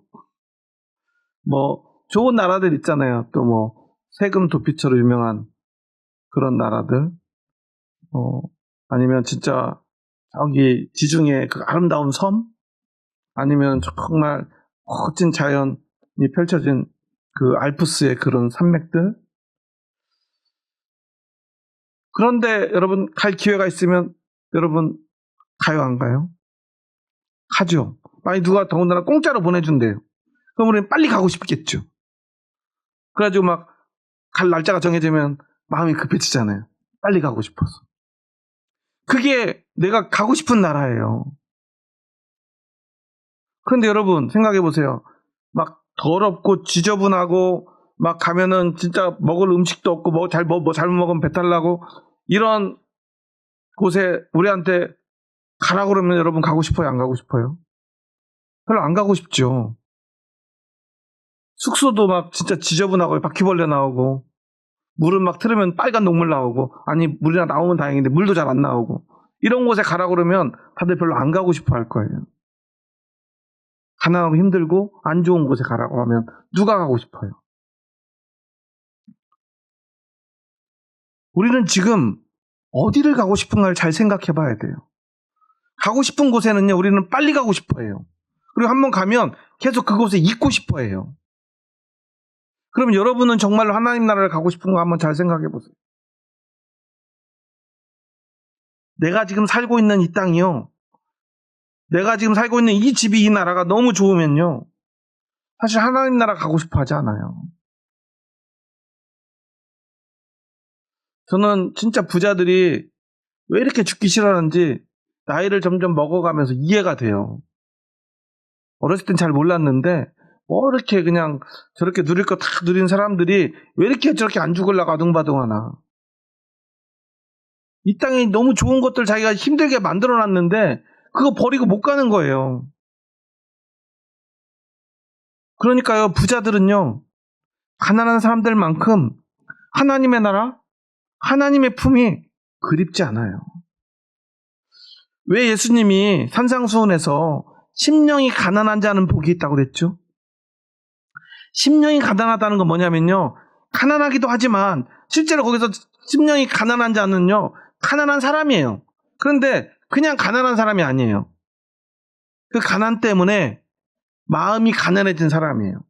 좋은 나라들 있잖아요. 또 세금 도피처로 유명한 그런 나라들. 아니면 진짜 저기 지중해 그 아름다운 섬? 아니면 정말 멋진 자연이 펼쳐진 그 알프스의 그런 산맥들? 그런데 여러분 갈 기회가 있으면 여러분 가요, 안 가요? 가죠. 만약 누가 더군다나 공짜로 보내준대요. 그럼 우리는 빨리 가고 싶겠죠. 그래가지고 막 갈 날짜가 정해지면 마음이 급해지잖아요. 빨리 가고 싶어서. 그게 내가 가고 싶은 나라예요. 그런데 여러분 생각해 보세요. 막 더럽고 지저분하고 막 가면은 진짜 먹을 음식도 없고 뭐 잘못 먹으면 배탈 나고 이런 곳에 우리한테 가라고 그러면 여러분 가고 싶어요? 안 가고 싶어요? 별로 안 가고 싶죠. 숙소도 막 진짜 지저분하고 바퀴벌레 나오고 물은 막 틀으면 빨간 녹물 나오고 아니 물이나 나오면 다행인데 물도 잘 안 나오고 이런 곳에 가라고 그러면 다들 별로 안 가고 싶어 할 거예요. 가난하고 힘들고 안 좋은 곳에 가라고 하면 누가 가고 싶어요? 우리는 지금 어디를 가고 싶은가를 잘 생각해 봐야 돼요. 가고 싶은 곳에는요, 우리는 빨리 가고 싶어 해요. 그리고 한번 가면 계속 그곳에 있고 싶어 해요. 그럼 여러분은 정말로 하나님 나라를 가고 싶은가 한번 잘 생각해 보세요. 내가 지금 살고 있는 이 땅이요. 내가 지금 살고 있는 이 집이 이 나라가 너무 좋으면요. 사실 하나님 나라 가고 싶어 하지 않아요. 저는 진짜 부자들이 왜 이렇게 죽기 싫어하는지 나이를 점점 먹어가면서 이해가 돼요. 어렸을 땐 잘 몰랐는데 뭐 이렇게 그냥 저렇게 누릴 거 다 누린 사람들이 왜 이렇게 저렇게 안 죽으려고 아둥바둥하나. 이 땅에 너무 좋은 것들 자기가 힘들게 만들어놨는데 그거 버리고 못 가는 거예요. 그러니까요, 부자들은요, 가난한 사람들만큼 하나님의 나라, 하나님의 품이 그립지 않아요. 왜 예수님이 산상수훈에서 심령이 가난한 자는 복이 있다고 그랬죠? 심령이 가난하다는 건 뭐냐면요, 가난하기도 하지만 실제로 거기서 심령이 가난한 자는요, 가난한 사람이에요. 그런데 그냥 가난한 사람이 아니에요. 그 가난 때문에 마음이 가난해진 사람이에요.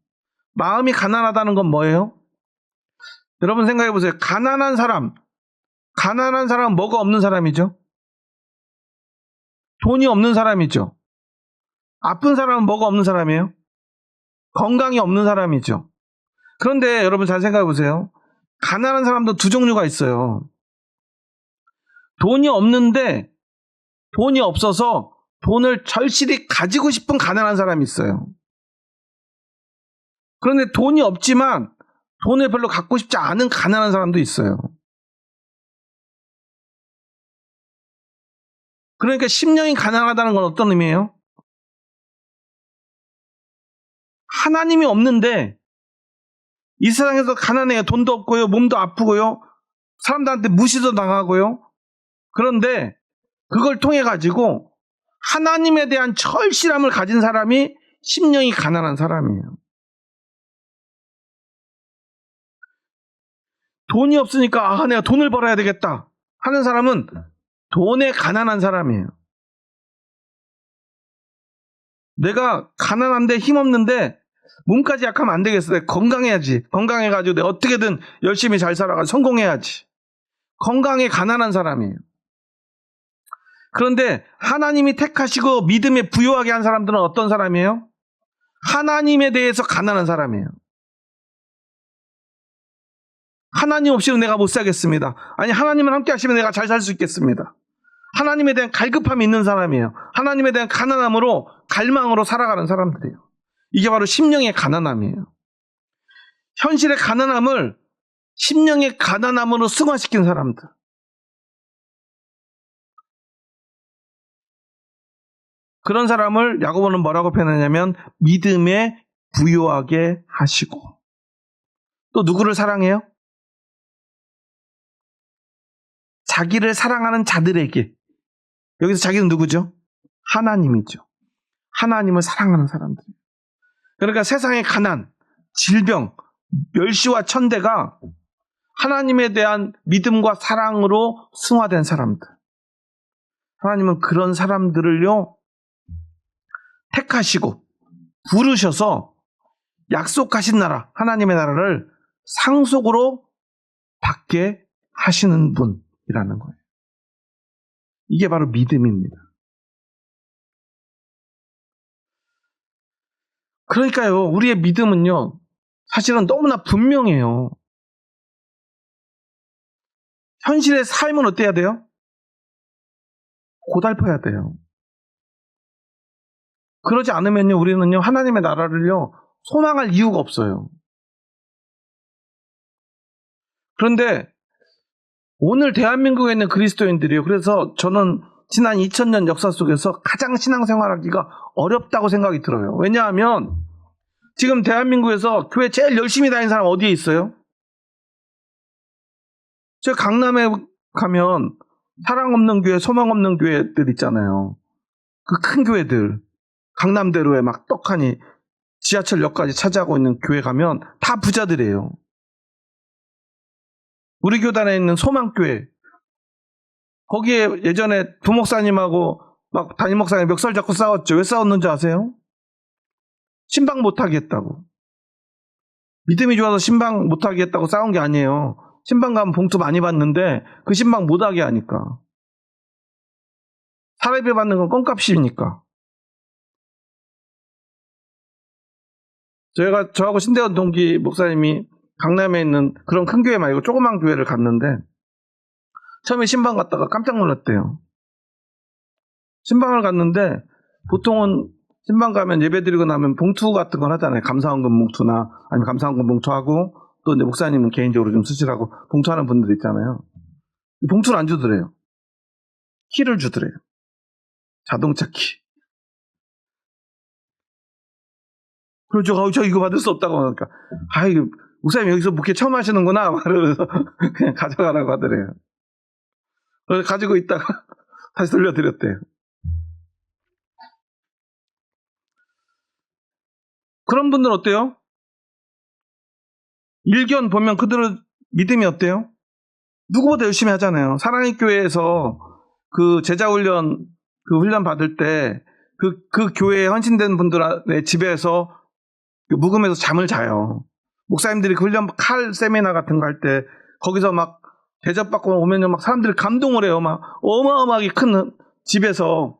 마음이 가난하다는 건 뭐예요? 여러분 생각해 보세요. 가난한 사람은 뭐가 없는 사람이죠? 돈이 없는 사람이죠. 아픈 사람은 뭐가 없는 사람이에요? 건강이 없는 사람이죠. 그런데 여러분 잘 생각해 보세요. 가난한 사람도 두 종류가 있어요. 돈이 없는데 돈이 없어서 돈을 절실히 가지고 싶은 가난한 사람이 있어요. 그런데 돈이 없지만 돈을 별로 갖고 싶지 않은 가난한 사람도 있어요. 그러니까 심령이 가난하다는 건 어떤 의미예요? 하나님이 없는데 이 세상에서 가난해요. 돈도 없고요. 몸도 아프고요. 사람들한테 무시도 당하고요. 그런데 그걸 통해 가지고 하나님에 대한 절실함을 가진 사람이 심령이 가난한 사람이에요. 돈이 없으니까 내가 돈을 벌어야 되겠다 하는 사람은 돈에 가난한 사람이에요. 내가 가난한데 힘없는데 몸까지 약하면 안 되겠어. 내가 건강해야지. 건강해가지고 내가 어떻게든 열심히 잘 살아가 성공해야지. 건강에 가난한 사람이에요. 그런데 하나님이 택하시고 믿음에 부요하게 한 사람들은 어떤 사람이에요? 하나님에 대해서 가난한 사람이에요. 하나님 없이는 내가 못 살겠습니다. 아니 하나님을 함께 하시면 내가 잘 살 수 있겠습니다. 하나님에 대한 갈급함이 있는 사람이에요. 하나님에 대한 가난함으로 갈망으로 살아가는 사람들이에요. 이게 바로 심령의 가난함이에요. 현실의 가난함을 심령의 가난함으로 승화시킨 사람들. 그런 사람을 야고보는 뭐라고 표현하냐면 믿음에 부요하게 하시고. 또 누구를 사랑해요? 자기를 사랑하는 자들에게. 여기서 자기는 누구죠? 하나님이죠. 하나님을 사랑하는 사람들이에요. 그러니까 세상의 가난, 질병, 멸시와 천대가 하나님에 대한 믿음과 사랑으로 승화된 사람들. 하나님은 그런 사람들을요, 택하시고 부르셔서 약속하신 나라, 하나님의 나라를 상속으로 받게 하시는 분이라는 거예요. 이게 바로 믿음입니다. 그러니까요, 우리의 믿음은요, 사실은 너무나 분명해요. 현실의 삶은 어때야 돼요? 고달퍼야 돼요. 그러지 않으면요, 우리는요, 하나님의 나라를요, 소망할 이유가 없어요. 그런데 오늘 대한민국에 있는 그리스도인들이요, 그래서 저는 지난 2000년 역사 속에서 가장 신앙생활하기가 어렵다고 생각이 들어요. 왜냐하면 지금 대한민국에서 교회 제일 열심히 다니는 사람 어디에 있어요? 저 강남에 가면 사랑 없는 교회, 소망 없는 교회들 있잖아요. 그 큰 교회들, 강남대로에 막 떡하니 지하철역까지 차지하고 있는 교회 가면 다 부자들이에요. 우리 교단에 있는 소망교회, 거기에 예전에 부목사님하고 막 담임 목사님 멱살 잡고 싸웠죠. 왜 싸웠는지 아세요? 신방 못하게 했다고. 믿음이 좋아서 신방 못하게 했다고 싸운 게 아니에요. 신방 가면 봉투 많이 받는데 그 신방 못하게 하니까. 사례비 받는 건 껌값이니까. 저하고 신대원 동기 목사님이 강남에 있는 그런 큰 교회 말고 조그만 교회를 갔는데 처음에 신방 갔다가 깜짝 놀랐대요. 신방을 갔는데 보통은 신방 가면 예배 드리고 나면 봉투 같은 걸 하잖아요. 감사원금 봉투나 아니면 감사원금 봉투하고 또 이제 목사님은 개인적으로 좀 쓰시라고 봉투하는 분들 있잖아요. 봉투를 안 주더래요. 키를 주더래요. 자동차 키. 그래서 저 이거 받을 수 없다고 하니까 이거 목사님 여기서 목회 처음 하시는구나 말하면서 그냥 가져가라고 하더래요. 그래서 가지고 있다가 다시 돌려드렸대요. 그런 분들은 어때요? 일견 보면 그들의 믿음이 어때요? 누구보다 열심히 하잖아요. 사랑의 교회에서 그 제자훈련, 그 훈련 받을 때 그 교회에 헌신된 분들의 집에서 묵으면서 잠을 자요. 목사님들이 그 훈련 칼 세미나 같은 거 할 때 거기서 막 대접받고 오면요, 막 사람들이 감동을 해요. 막 어마어마하게 큰 집에서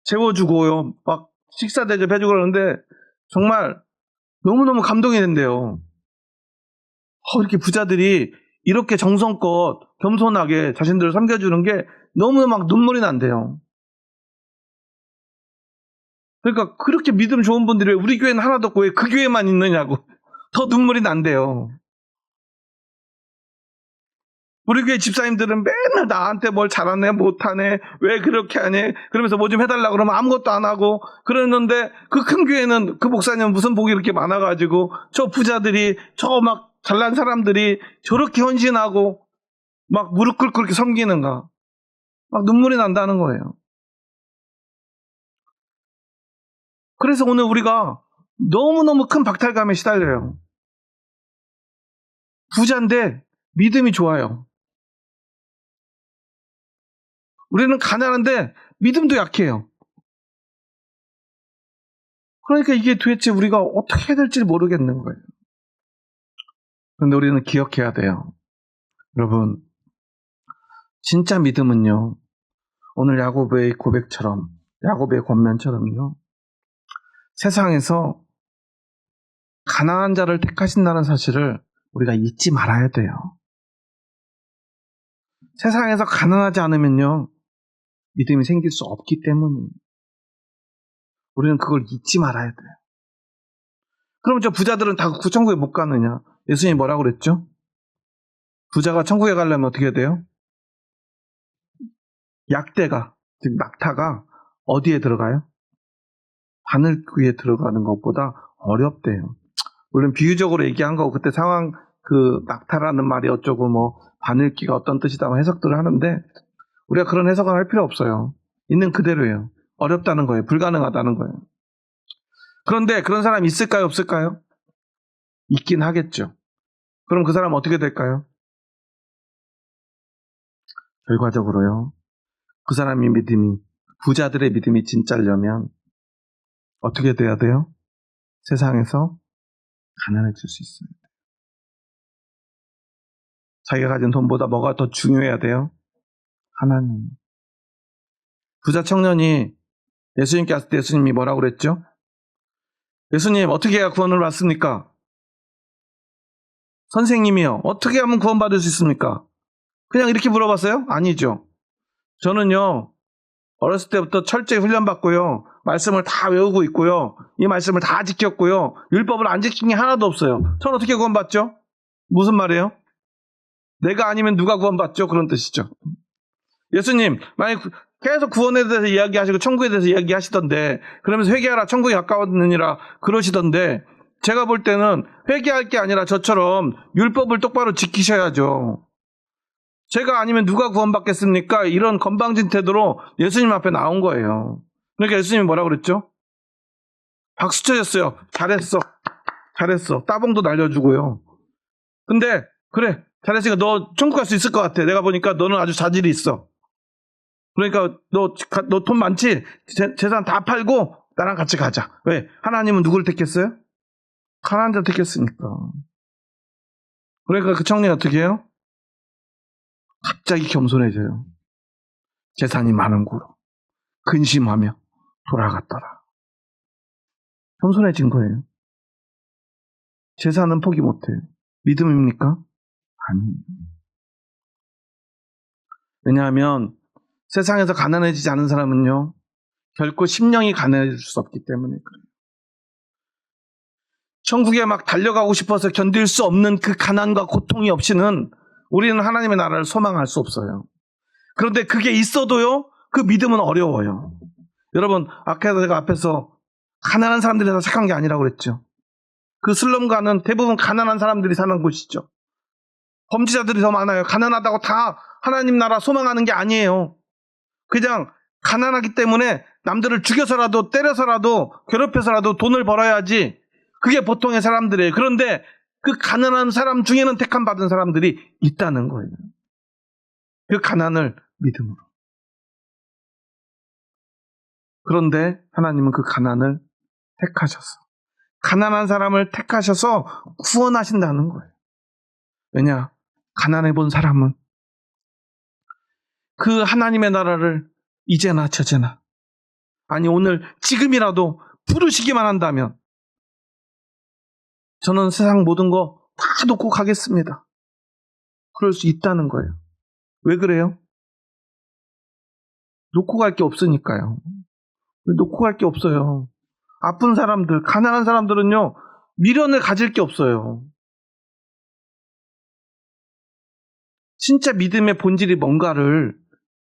재워주고요. 막 식사 대접해주고 그러는데 정말 너무너무 감동이 된대요. 이렇게 부자들이 이렇게 정성껏 겸손하게 자신들을 섬겨주는 게 너무 막 눈물이 난대요. 그러니까 그렇게 믿음 좋은 분들이 왜 우리 교회는 하나도 없고 왜 그 교회만 있느냐고 더 눈물이 난대요. 우리 교회 집사님들은 맨날 나한테 뭘 잘하네 못하네 왜 그렇게 하네 그러면서 뭐 좀 해달라고 그러면 아무것도 안 하고 그러는데 그 큰 교회는 그 목사님은 무슨 복이 이렇게 많아가지고 저 부자들이 저 막 잘난 사람들이 저렇게 헌신하고 막 무릎 꿇고 이렇게 섬기는가 막 눈물이 난다는 거예요. 그래서 오늘 우리가 너무너무 큰 박탈감에 시달려요. 부자인데 믿음이 좋아요. 우리는 가난한데 믿음도 약해요. 그러니까 이게 도대체 우리가 어떻게 해야 될지 모르겠는 거예요. 그런데 우리는 기억해야 돼요. 여러분, 진짜 믿음은요, 오늘 야고보의 고백처럼, 야고보의 권면처럼요, 세상에서 가난한 자를 택하신다는 사실을 우리가 잊지 말아야 돼요. 세상에서 가난하지 않으면요, 믿음이 생길 수 없기 때문이에요. 우리는 그걸 잊지 말아야 돼요. 그럼 저 부자들은 다 천국에 못 가느냐? 예수님이 뭐라고 그랬죠? 부자가 천국에 가려면 어떻게 해야 돼요? 약대가, 즉 낙타가 어디에 들어가요? 바늘 위에 들어가는 것보다 어렵대요. 물론 비유적으로 얘기한 거고 그때 상황 그 낙타라는 말이 어쩌고 뭐 바늘기가 어떤 뜻이다 해석들을 하는데 우리가 그런 해석을 할 필요 없어요. 있는 그대로예요. 어렵다는 거예요. 불가능하다는 거예요. 그런데 그런 사람이 있을까요? 없을까요? 있긴 하겠죠. 그럼 그 사람은 어떻게 될까요? 결과적으로요. 그 사람의 믿음이 부자들의 믿음이 진짜려면 어떻게 돼야 돼요? 세상에서 가난해질 수 있어요. 자기가 가진 돈보다 뭐가 더 중요해야 돼요? 하나님. 부자 청년이 예수님께 왔을 때 예수님이 뭐라고 그랬죠? 예수님 어떻게 해야 구원을 받습니까? 선생님이요, 어떻게 하면 구원받을 수 있습니까? 그냥 이렇게 물어봤어요? 아니죠. 저는요, 어렸을 때부터 철저히 훈련받고요, 말씀을 다 외우고 있고요, 이 말씀을 다 지켰고요, 율법을 안 지킨 게 하나도 없어요. 저는 어떻게 구원받죠? 무슨 말이에요? 내가 아니면 누가 구원받죠? 그런 뜻이죠. 예수님, 만약 계속 구원에 대해서 이야기하시고 천국에 대해서 이야기하시던데, 그러면서 회개하라, 천국이 가까웠느니라 그러시던데, 제가 볼 때는 회개할 게 아니라 저처럼 율법을 똑바로 지키셔야죠. 제가 아니면 누가 구원받겠습니까? 이런 건방진 태도로 예수님 앞에 나온 거예요. 그러니까 예수님이 뭐라 그랬죠? 박수 쳐줬어요. 잘했어. 잘했어. 따봉도 날려주고요. 근데 그래, 잘했으니까 너 천국 갈 수 있을 것 같아. 내가 보니까 너는 아주 자질이 있어. 그러니까 너 돈 많지? 재산 다 팔고 나랑 같이 가자. 왜? 하나님은 누구를 택했어요? 가난한 자 택했으니까. 그러니까 그 청년이 어떻게 해요? 갑자기 겸손해져요. 재산이 많은 고로 근심하며 돌아갔더라. 겸손해진 거예요. 재산은 포기 못해요. 믿음입니까? 아니에요. 왜냐하면 세상에서 가난해지지 않은 사람은요, 결코 심령이 가난해질 수 없기 때문에 그래요. 천국에 막 달려가고 싶어서 견딜 수 없는 그 가난과 고통이 없이는 우리는 하나님의 나라를 소망할 수 없어요. 그런데 그게 있어도요, 그 믿음은 어려워요. 여러분, 아까 제가 앞에서 가난한 사람들이 다 착한 게 아니라고 그랬죠. 그 슬럼가는 대부분 가난한 사람들이 사는 곳이죠. 범죄자들이 더 많아요. 가난하다고 다 하나님 나라 소망하는 게 아니에요. 그냥 가난하기 때문에 남들을 죽여서라도 때려서라도 괴롭혀서라도 돈을 벌어야지, 그게 보통의 사람들이에요. 그런데 그 가난한 사람 중에는 택함 받은 사람들이 있다는 거예요. 그 가난을 믿음으로. 그런데 하나님은 그 가난을 택하셔서, 가난한 사람을 택하셔서 구원하신다는 거예요. 왜냐? 가난해 본 사람은 그 하나님의 나라를 이제나 저제나, 아니 오늘 지금이라도 부르시기만 한다면 저는 세상 모든 거 다 놓고 가겠습니다. 그럴 수 있다는 거예요. 왜 그래요? 놓고 갈 게 없으니까요. 놓고 갈 게 없어요. 아픈 사람들, 가난한 사람들은요, 미련을 가질 게 없어요. 진짜 믿음의 본질이 뭔가를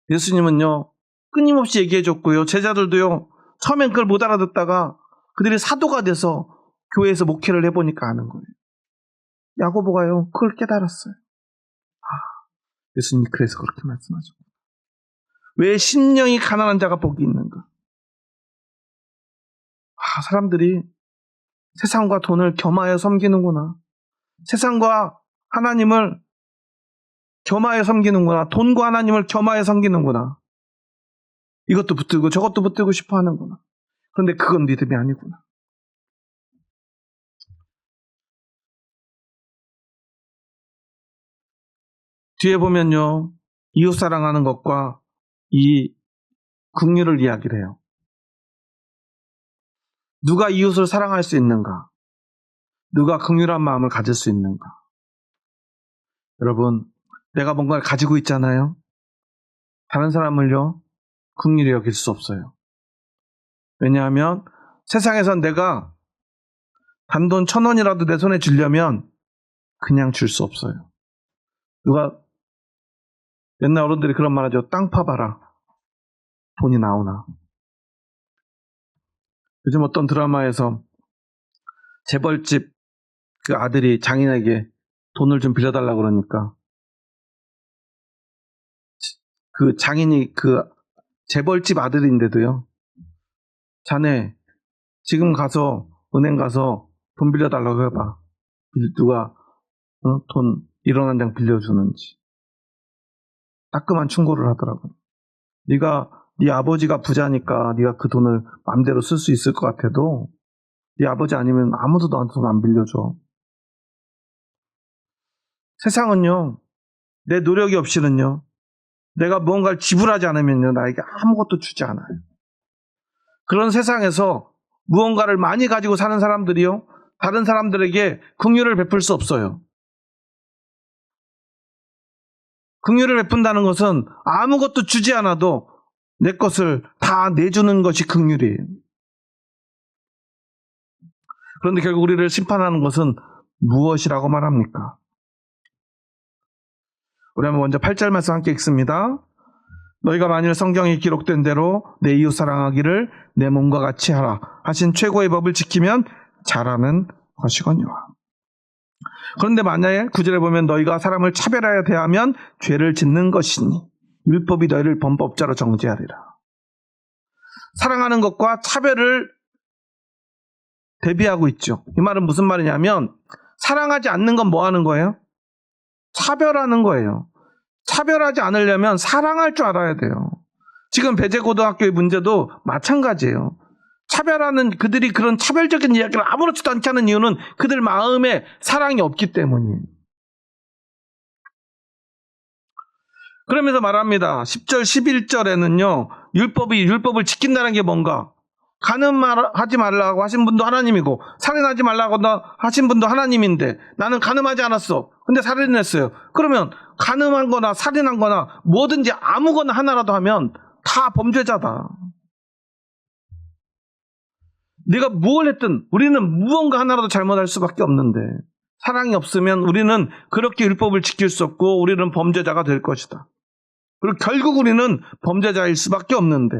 예수님은요, 끊임없이 얘기해줬고요. 제자들도요, 처음엔 그걸 못 알아듣다가 그들이 사도가 돼서 교회에서 목회를 해보니까 아는 거예요. 야고보가요, 그걸 깨달았어요. 예수님이 그래서 그렇게 말씀하죠. 왜 심령이 가난한 자가 복이 있는가? 사람들이 세상과 돈을 겸하여 섬기는구나. 세상과 하나님을 겸하여 섬기는구나. 돈과 하나님을 겸하여 섬기는구나. 이것도 붙들고 저것도 붙들고 싶어 하는구나. 그런데 그건 믿음이 아니구나. 뒤에 보면요, 이웃 사랑하는 것과 이 긍휼을 이야기를 해요. 누가 이웃을 사랑할 수 있는가? 누가 긍휼한 마음을 가질 수 있는가? 여러분, 내가 뭔가를 가지고 있잖아요. 다른 사람을요, 긍휼히 여길 수 없어요. 왜냐하면 세상에선 내가 단돈 1,000원이라도 내 손에 주려면 그냥 줄 수 없어요. 누가, 옛날 어른들이 그런 말 하죠. 땅 파봐라. 돈이 나오나. 요즘 어떤 드라마에서 재벌집 그 아들이 장인에게 돈을 좀 빌려달라고 그러니까 그 장인이 그 재벌집 아들인데도요, 자네 지금 가서 은행 가서 돈 빌려달라고 해봐. 누가 돈 1원 한 장 빌려주는지. 따끔한 충고를 하더라고요. 네 아버지가 부자니까 네가 그 돈을 마음대로 쓸 수 있을 것 같아도 네 아버지 아니면 아무도 너한테 돈 안 빌려줘. 세상은요, 내 노력이 없이는요, 내가 무언가를 지불하지 않으면요, 나에게 아무것도 주지 않아요. 그런 세상에서 무언가를 많이 가지고 사는 사람들이요, 다른 사람들에게 긍휼을 베풀 수 없어요. 긍휼을 베푼다는 것은 아무것도 주지 않아도 내 것을 다 내주는 것이 긍휼이에요. 그런데 결국 우리를 심판하는 것은 무엇이라고 말합니까? 우리 한번 먼저 8절 말씀 함께 읽습니다. 너희가 만일 성경에 기록된 대로 내 이웃 사랑하기를 내 몸과 같이 하라 하신 최고의 법을 지키면 잘하는 것이거니와. 그런데 만약에 9절에 보면 너희가 사람을 차별하여 대하면 죄를 짓는 것이니 율법이 너희를 범법자로 정죄하리라. 사랑하는 것과 차별을 대비하고 있죠. 이 말은 무슨 말이냐면 사랑하지 않는 건 뭐 하는 거예요? 차별하는 거예요. 차별하지 않으려면 사랑할 줄 알아야 돼요. 지금 배재고등학교의 문제도 마찬가지예요. 차별하는 그들이 그런 차별적인 이야기를 아무렇지도 않게 하는 이유는 그들 마음에 사랑이 없기 때문이에요. 그러면서 말합니다. 10절 11절에는요. 율법을 지킨다는 게 뭔가? 간음하지 말라고 하신 분도 하나님이고 살인하지 말라고 하신 분도 하나님인데 나는 간음하지 않았어. 근데 살인했어요. 그러면 간음한 거나 살인한 거나 뭐든지 아무거나 하나라도 하면 다 범죄자다. 네가 무엇을 했든 우리는 무언가 하나라도 잘못할 수밖에 없는데 사랑이 없으면 우리는 그렇게 율법을 지킬 수 없고 우리는 범죄자가 될 것이다. 그리고 결국 우리는 범죄자일 수밖에 없는데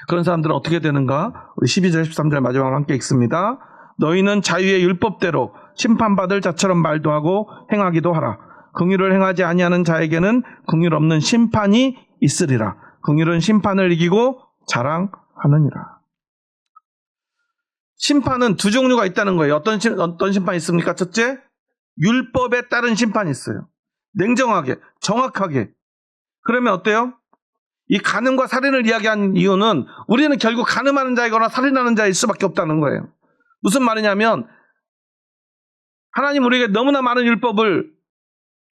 그런 사람들은 어떻게 되는가? 우리 12절 13절 마지막으로 함께 읽습니다. 너희는 자유의 율법대로 심판받을 자처럼 말도 하고 행하기도 하라. 긍휼을 행하지 아니하는 자에게는 긍휼 없는 심판이 있으리라. 긍휼은 심판을 이기고 자랑하느니라. 심판은 두 종류가 있다는 거예요. 어떤 심판이 있습니까? 첫째, 율법에 따른 심판이 있어요. 냉정하게, 정확하게. 그러면 어때요? 이 간음과 살인을 이야기한 이유는 우리는 결국 간음하는 자이거나 살인하는 자일 수밖에 없다는 거예요. 무슨 말이냐면 하나님 우리에게 너무나 많은 율법을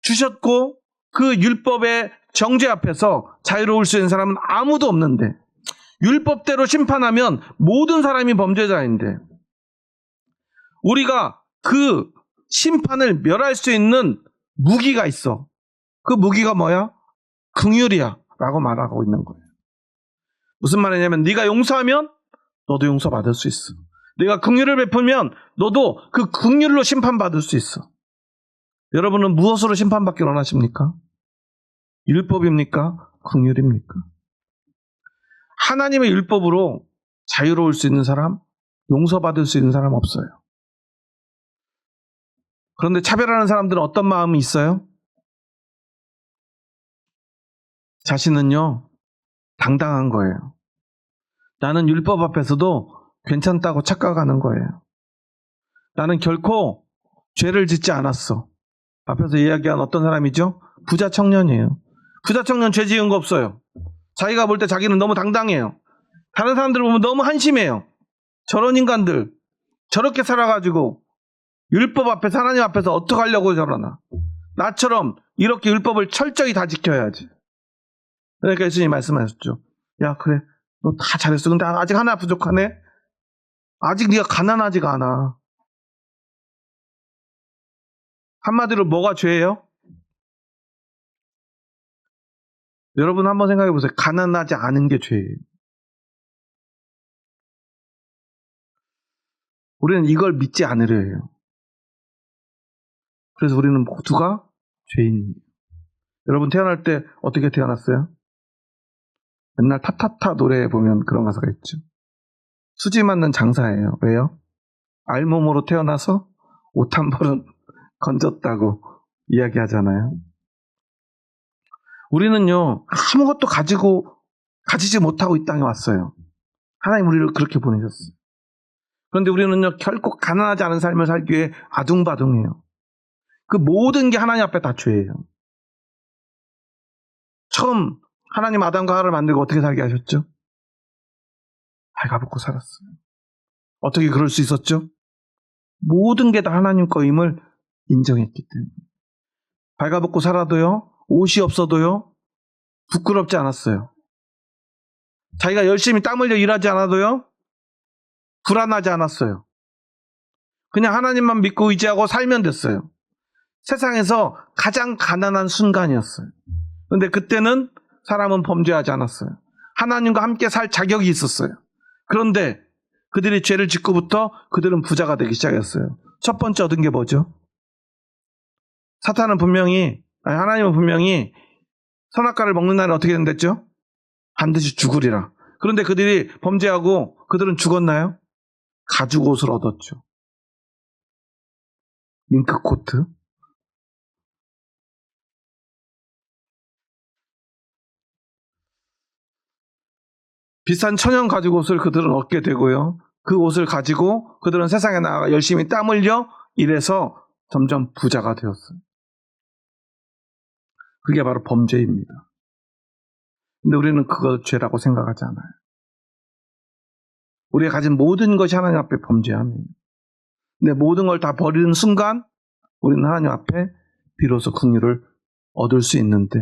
주셨고 그 율법의 정죄 앞에서 자유로울 수 있는 사람은 아무도 없는데 율법대로 심판하면 모든 사람이 범죄자인데 우리가 그 심판을 멸할 수 있는 무기가 있어. 그 무기가 뭐야? 긍휼이야 라고 말하고 있는 거예요. 무슨 말이냐면 네가 용서하면 너도 용서받을 수 있어. 네가 긍휼을 베풀면 너도 그 긍휼로 심판받을 수 있어. 여러분은 무엇으로 심판받기 원하십니까? 율법입니까? 긍휼입니까? 하나님의 율법으로 자유로울 수 있는 사람, 용서받을 수 있는 사람 없어요. 그런데 차별하는 사람들은 어떤 마음이 있어요? 자신은요, 당당한 거예요. 나는 율법 앞에서도 괜찮다고 착각하는 거예요. 나는 결코 죄를 짓지 않았어. 앞에서 이야기한 어떤 사람이죠? 부자 청년이에요. 부자 청년 죄 지은 거 없어요. 자기가 볼 때 자기는 너무 당당해요. 다른 사람들 보면 너무 한심해요. 저런 인간들 저렇게 살아가지고 율법 앞에서 하나님 앞에서 어떻게 하려고 저러나. 나처럼 이렇게 율법을 철저히 다 지켜야지. 그러니까 예수님이 말씀하셨죠. 야 그래 너 다 잘했어. 근데 아직 하나 부족하네. 아직 네가 가난하지가 않아. 한마디로 뭐가 죄예요? 여러분 한번 생각해 보세요. 가난하지 않은 게 죄예요. 우리는 이걸 믿지 않으려 해요. 그래서 우리는 모두가 죄인이에요. 여러분 태어날 때 어떻게 태어났어요? 맨날 타타타 노래에 보면 그런 가사가 있죠. 수지 맞는 장사예요. 왜요? 알몸으로 태어나서 옷 한 벌은 건졌다고 이야기하잖아요. 우리는요 아무것도 가지지 못하고 이 땅에 왔어요. 하나님 우리를 그렇게 보내셨어요. 그런데 우리는요 결코 가난하지 않은 삶을 살기 위해 아둥바둥해요. 그 모든 게 하나님 앞에 다 죄예요. 처음 하나님 아담과 하와를 만들고 어떻게 살게 하셨죠? 발가벗고 살았어요. 어떻게 그럴 수 있었죠? 모든 게 다 하나님 거임을 인정했기 때문에. 발가벗고 살아도요, 옷이 없어도요, 부끄럽지 않았어요. 자기가 열심히 땀 흘려 일하지 않아도요, 불안하지 않았어요. 그냥 하나님만 믿고 의지하고 살면 됐어요. 세상에서 가장 가난한 순간이었어요. 그런데 그때는 사람은 범죄하지 않았어요. 하나님과 함께 살 자격이 있었어요. 그런데 그들이 죄를 짓고부터 그들은 부자가 되기 시작했어요. 첫 번째 얻은 게 뭐죠? 하나님은 분명히 선악과를 먹는 날에 어떻게 된댔죠? 반드시 죽으리라. 그런데 그들이 범죄하고 그들은 죽었나요? 가죽 옷을 얻었죠. 밍크 코트. 비싼 천연 가죽 옷을 그들은 얻게 되고요. 그 옷을 가지고 그들은 세상에 나가 열심히 땀 흘려 일해서 점점 부자가 되었어요. 그게 바로 범죄입니다. 근데 우리는 그걸 죄라고 생각하지 않아요. 우리가 가진 모든 것이 하나님 앞에 범죄함이에요. 근데 모든 걸 다 버리는 순간 우리는 하나님 앞에 비로소 긍휼을 얻을 수 있는데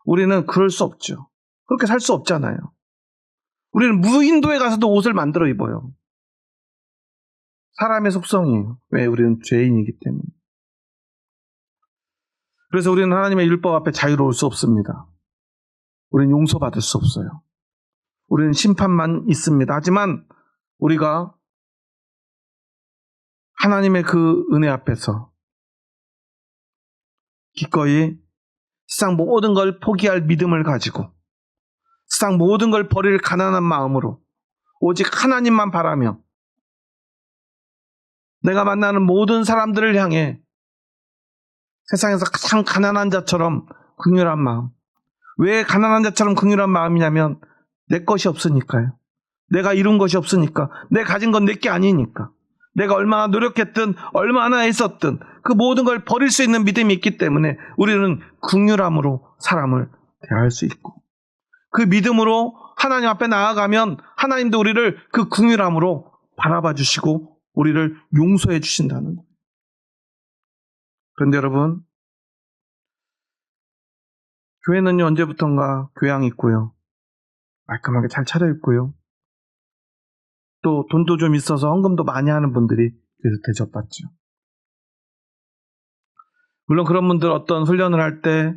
우리는 그럴 수 없죠. 그렇게 살 수 없잖아요. 우리는 무인도에 가서도 옷을 만들어 입어요. 사람의 속성이에요. 왜? 우리는 죄인이기 때문에. 그래서 우리는 하나님의 율법 앞에 자유로울 수 없습니다. 우리는 용서받을 수 없어요. 우리는 심판만 있습니다. 하지만 우리가 하나님의 그 은혜 앞에서 기꺼이 세상 모든 걸 포기할 믿음을 가지고 세상 모든 걸 버릴 가난한 마음으로 오직 하나님만 바라며 내가 만나는 모든 사람들을 향해 세상에서 가장 가난한 자처럼 긍휼한 마음. 왜 가난한 자처럼 긍휼한 마음이냐면 내 것이 없으니까요. 내가 이룬 것이 없으니까. 내 가진 건 내 게 아니니까. 내가 얼마나 노력했든 얼마나 애썼든 그 모든 걸 버릴 수 있는 믿음이 있기 때문에 우리는 긍휼함으로 사람을 대할 수 있고 그 믿음으로 하나님 앞에 나아가면 하나님도 우리를 그 긍휼함으로 바라봐 주시고 우리를 용서해 주신다는 거예요. 그런데 여러분, 교회는요 언제부턴가 교양이 있고요. 말끔하게 잘 차려입고요. 또 돈도 좀 있어서 헌금도 많이 하는 분들이 교회에서 대접받죠. 물론 그런 분들 어떤 훈련을 할 때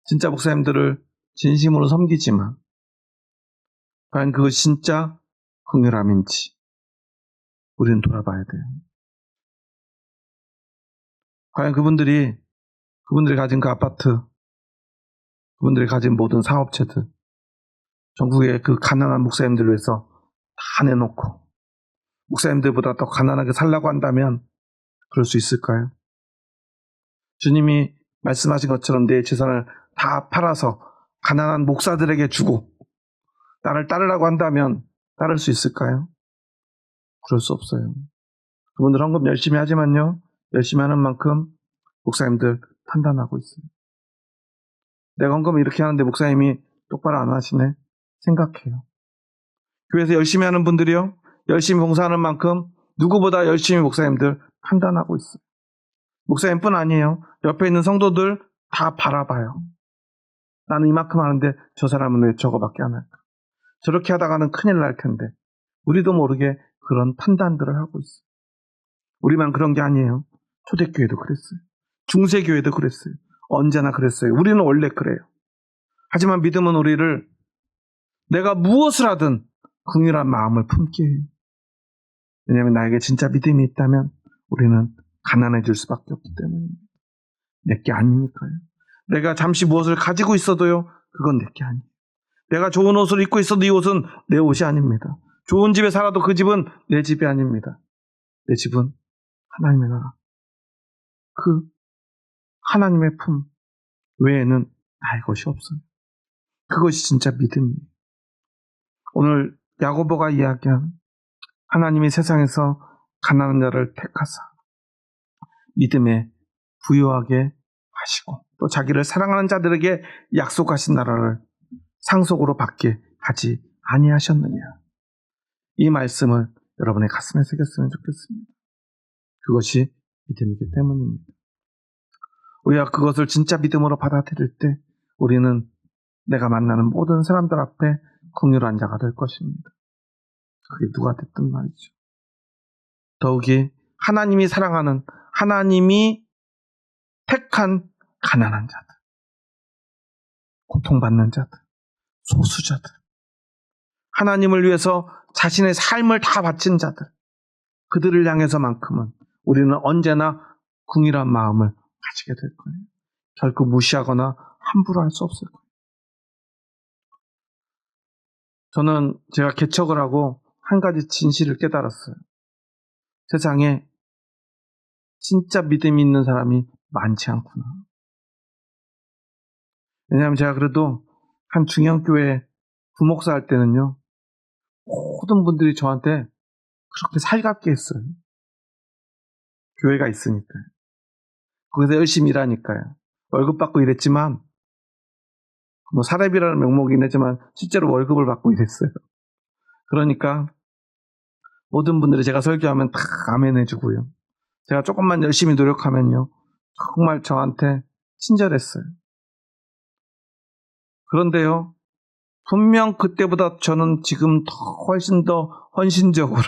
진짜 목사님들을 진심으로 섬기지만 과연 그것이 진짜 긍휼함인지 우리는 돌아봐야 돼요. 과연 그분들이 가진 그 아파트, 그분들이 가진 모든 사업체들, 전국의 그 가난한 목사님들을 위해서 다 내놓고 목사님들보다 더 가난하게 살라고 한다면 그럴 수 있을까요? 주님이 말씀하신 것처럼 내 재산을 다 팔아서 가난한 목사들에게 주고 나를 따르라고 한다면 따를 수 있을까요? 그럴 수 없어요. 그분들 헌금 열심히 하지만요, 열심히 하는 만큼 목사님들 판단하고 있어요. 내가 헌금을 이렇게 하는데 목사님이 똑바로 안 하시네? 생각해요. 교회에서 열심히 하는 분들이요, 열심히 봉사하는 만큼 누구보다 열심히 목사님들 판단하고 있어요. 목사님뿐 아니에요. 옆에 있는 성도들 다 바라봐요. 나는 이만큼 하는데 저 사람은 왜 저거밖에 안 할까? 저렇게 하다가는 큰일 날 텐데. 우리도 모르게 그런 판단들을 하고 있어요. 우리만 그런 게 아니에요. 초대교회도 그랬어요. 중세교회도 그랬어요. 언제나 그랬어요. 우리는 원래 그래요. 하지만 믿음은 우리를 내가 무엇을 하든 긍휼한 마음을 품게 해요. 왜냐하면 나에게 진짜 믿음이 있다면 우리는 가난해질 수밖에 없기 때문입니다. 내 게 아니니까요. 내가 잠시 무엇을 가지고 있어도요, 그건 내 게 아니에요. 내가 좋은 옷을 입고 있어도 이 옷은 내 옷이 아닙니다. 좋은 집에 살아도 그 집은 내 집이 아닙니다. 내 집은 하나님의 나라. 그 하나님의 품 외에는 나의 것이 없어요. 그것이 진짜 믿음이에요. 오늘 야고보가 이야기한 하나님이 세상에서 가난한 자를 택하사 믿음에 부유하게 하시고 또 자기를 사랑하는 자들에게 약속하신 나라를 상속으로 받게 하지 아니하셨느냐. 이 말씀을 여러분의 가슴에 새겼으면 좋겠습니다. 그것이 믿음이기 때문입니다. 우리가 그것을 진짜 믿음으로 받아들일 때 우리는 내가 만나는 모든 사람들 앞에 긍휼한 자가 될 것입니다. 그게 누가 됐든 말이죠. 더욱이 하나님이 사랑하는, 하나님이 택한 가난한 자들, 고통받는 자들, 소수자들, 하나님을 위해서 자신의 삶을 다 바친 자들, 그들을 향해서만큼은 우리는 언제나 궁일한 마음을 가지게 될 거예요. 결코 무시하거나 함부로 할 수 없을 거예요. 저는 제가 개척을 하고 한 가지 진실을 깨달았어요. 세상에 진짜 믿음이 있는 사람이 많지 않구나. 왜냐하면 제가 그래도 한 중형교회 부목사 할 때는요, 모든 분들이 저한테 그렇게 살갑게 했어요. 교회가 있으니까요. 거기서 열심히 일하니까요. 월급 받고 일했지만, 뭐 사렙이라는 명목이긴 했지만 실제로 월급을 받고 일했어요. 그러니까 모든 분들이 제가 설교하면 다 아멘 해주고요. 제가 조금만 열심히 노력하면요, 정말 저한테 친절했어요. 그런데요, 분명 그때보다 저는 지금 훨씬 더 헌신적으로,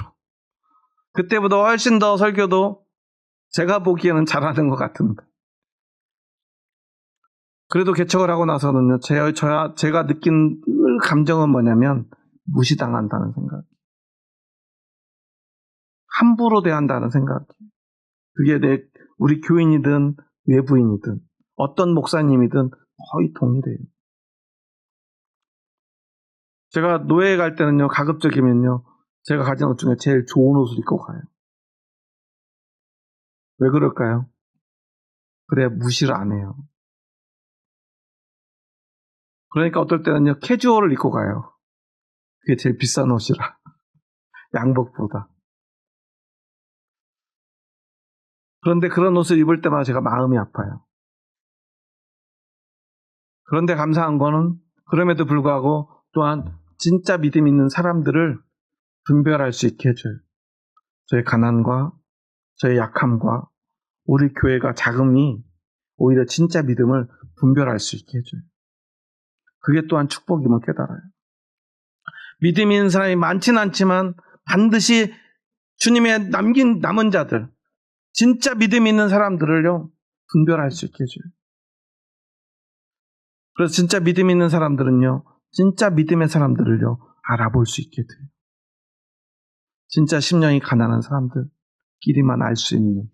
그때보다 훨씬 더 설교도 제가 보기에는 잘하는 것 같은데, 그래도 개척을 하고 나서는요, 제가 느낀 감정은 뭐냐면 무시당한다는 생각, 함부로 대한다는 생각. 그게 우리 교인이든 외부인이든 어떤 목사님이든 거의 동일해요. 제가 노예에 갈 때는요, 가급적이면요, 제가 가진 옷 중에 제일 좋은 옷을 입고 가요. 왜 그럴까요? 그래야 무시를 안 해요. 그러니까 어떨 때는요, 캐주얼을 입고 가요. 그게 제일 비싼 옷이라. 양복보다. 그런데 그런 옷을 입을 때마다 제가 마음이 아파요. 그런데 감사한 거는 그럼에도 불구하고 또한 진짜 믿음 있는 사람들을 분별할 수 있게 해줘요. 저의 가난과 저의 약함과 우리 교회가 자금이 오히려 진짜 믿음을 분별할 수 있게 해줘요. 그게 또한 축복임을 깨달아요. 믿음 있는 사람이 많지는 않지만 반드시 주님의 남은 자들, 진짜 믿음 있는 사람들을요, 분별할 수 있게 해줘요. 그래서 진짜 믿음 있는 사람들은요, 진짜 믿음의 사람들을요, 알아볼 수 있게 돼요. 진짜 심령이 가난한 사람들끼리만 알 수 있는,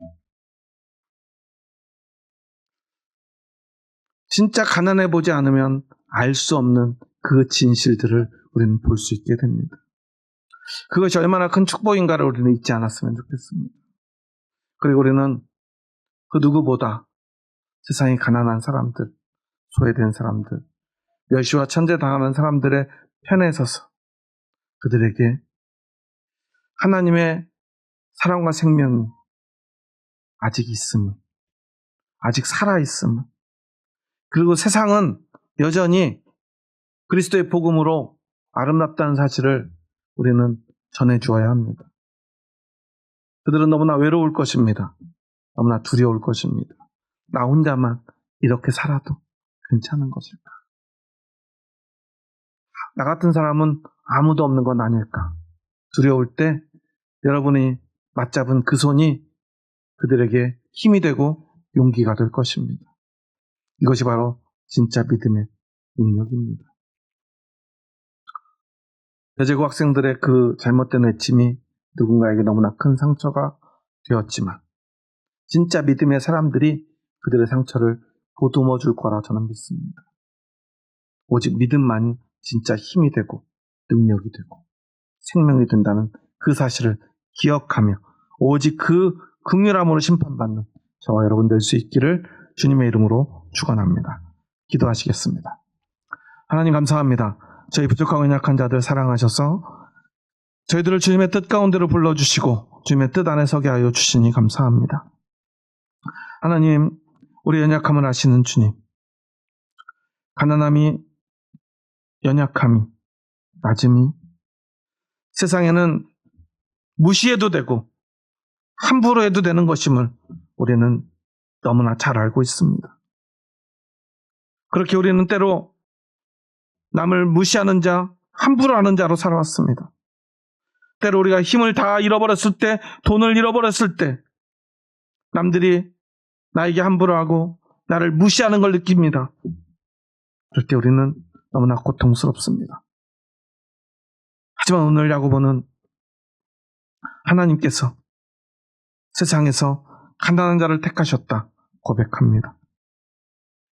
진짜 가난해 보지 않으면 알 수 없는 그 진실들을 우리는 볼 수 있게 됩니다. 그것이 얼마나 큰 축복인가를 우리는 잊지 않았으면 좋겠습니다. 그리고 우리는 그 누구보다 세상에 가난한 사람들, 소외된 사람들, 멸시와 천대당하는 사람들의 편에 서서 그들에게 하나님의 사랑과 생명이 아직 있음을, 아직 살아있음을, 그리고 세상은 여전히 그리스도의 복음으로 아름답다는 사실을 우리는 전해주어야 합니다. 그들은 너무나 외로울 것입니다. 너무나 두려울 것입니다. 나 혼자만 이렇게 살아도 괜찮은 것일까? 나 같은 사람은 아무도 없는 건 아닐까? 두려울 때 여러분이 맞잡은 그 손이 그들에게 힘이 되고 용기가 될 것입니다. 이것이 바로 진짜 믿음의 능력입니다. 여제고 학생들의 그 잘못된 외침이 누군가에게 너무나 큰 상처가 되었지만 진짜 믿음의 사람들이 그들의 상처를 보듬어 줄 거라 저는 믿습니다. 오직 믿음만이 진짜 힘이 되고 능력이 되고 생명이 된다는 그 사실을 기억하며 오직 그 긍휼함으로 심판받는 저와 여러분 될 수 있기를 주님의 이름으로 축원합니다. 기도하시겠습니다. 하나님 감사합니다. 저희 부족하고 연약한 자들 사랑하셔서 저희들을 주님의 뜻 가운데로 불러주시고 주님의 뜻 안에 서게 하여 주시니 감사합니다. 하나님, 우리 연약함을 아시는 주님, 가난함이, 연약함이, 낮음이 세상에는 무시해도 되고 함부로 해도 되는 것임을 우리는 너무나 잘 알고 있습니다. 그렇게 우리는 때로 남을 무시하는 자, 함부로 하는 자로 살아왔습니다. 때로 우리가 힘을 다 잃어버렸을 때, 돈을 잃어버렸을 때 남들이 나에게 함부로 하고 나를 무시하는 걸 느낍니다. 그럴 때 우리는 너무나 고통스럽습니다. 하지만 오늘 야고보는 하나님께서 세상에서 가난한 자를 택하셨다 고백합니다.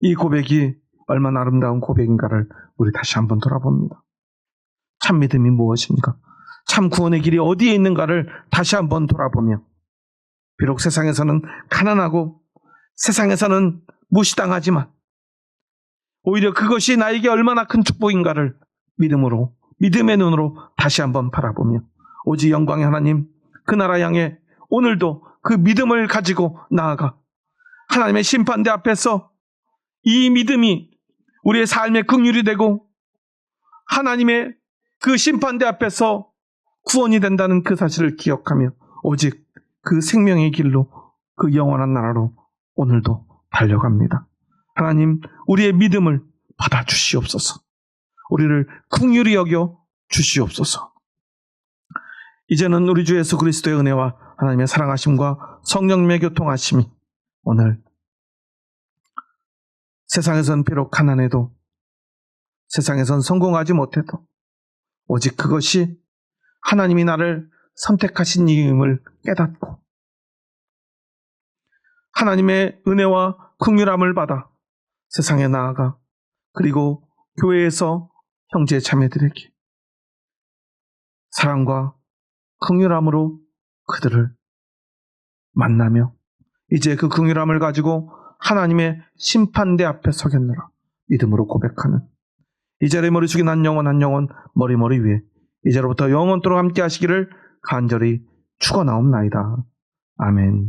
이 고백이 얼마나 아름다운 고백인가를 우리 다시 한번 돌아봅니다. 참 믿음이 무엇인가? 참 구원의 길이 어디에 있는가를 다시 한번 돌아보며, 비록 세상에서는 가난하고 세상에서는 무시당하지만 오히려 그것이 나에게 얼마나 큰 축복인가를 믿음의 눈으로 다시 한번 바라보며, 오직 영광의 하나님 그 나라 향해 오늘도 그 믿음을 가지고 나아가 하나님의 심판대 앞에서 이 믿음이 우리의 삶의 긍휼이 되고 하나님의 그 심판대 앞에서 구원이 된다는 그 사실을 기억하며 오직 그 생명의 길로, 그 영원한 나라로 오늘도 달려갑니다. 하나님, 우리의 믿음을 받아주시옵소서. 우리를 긍휼히 여겨 주시옵소서. 이제는 우리 주 예수 그리스도의 은혜와 하나님의 사랑하심과 성령님의 교통하심이 오늘 세상에선 비록 가난해도, 세상에선 성공하지 못해도 오직 그것이 하나님이 나를 선택하신 이유임을 깨닫고 하나님의 은혜와 긍휼함을 받아 세상에 나아가, 그리고 교회에서 형제 자매들에게 사랑과 긍휼함으로 그들을 만나며 이제 그 긍휼함을 가지고 하나님의 심판대 앞에 서겠노라 믿음으로 고백하는 이 자리에 머리 숙인 한 영혼 한 영혼 머리 위에 이제로부터 영원토록 함께 하시기를 간절히 축원하옵나이다. 아멘.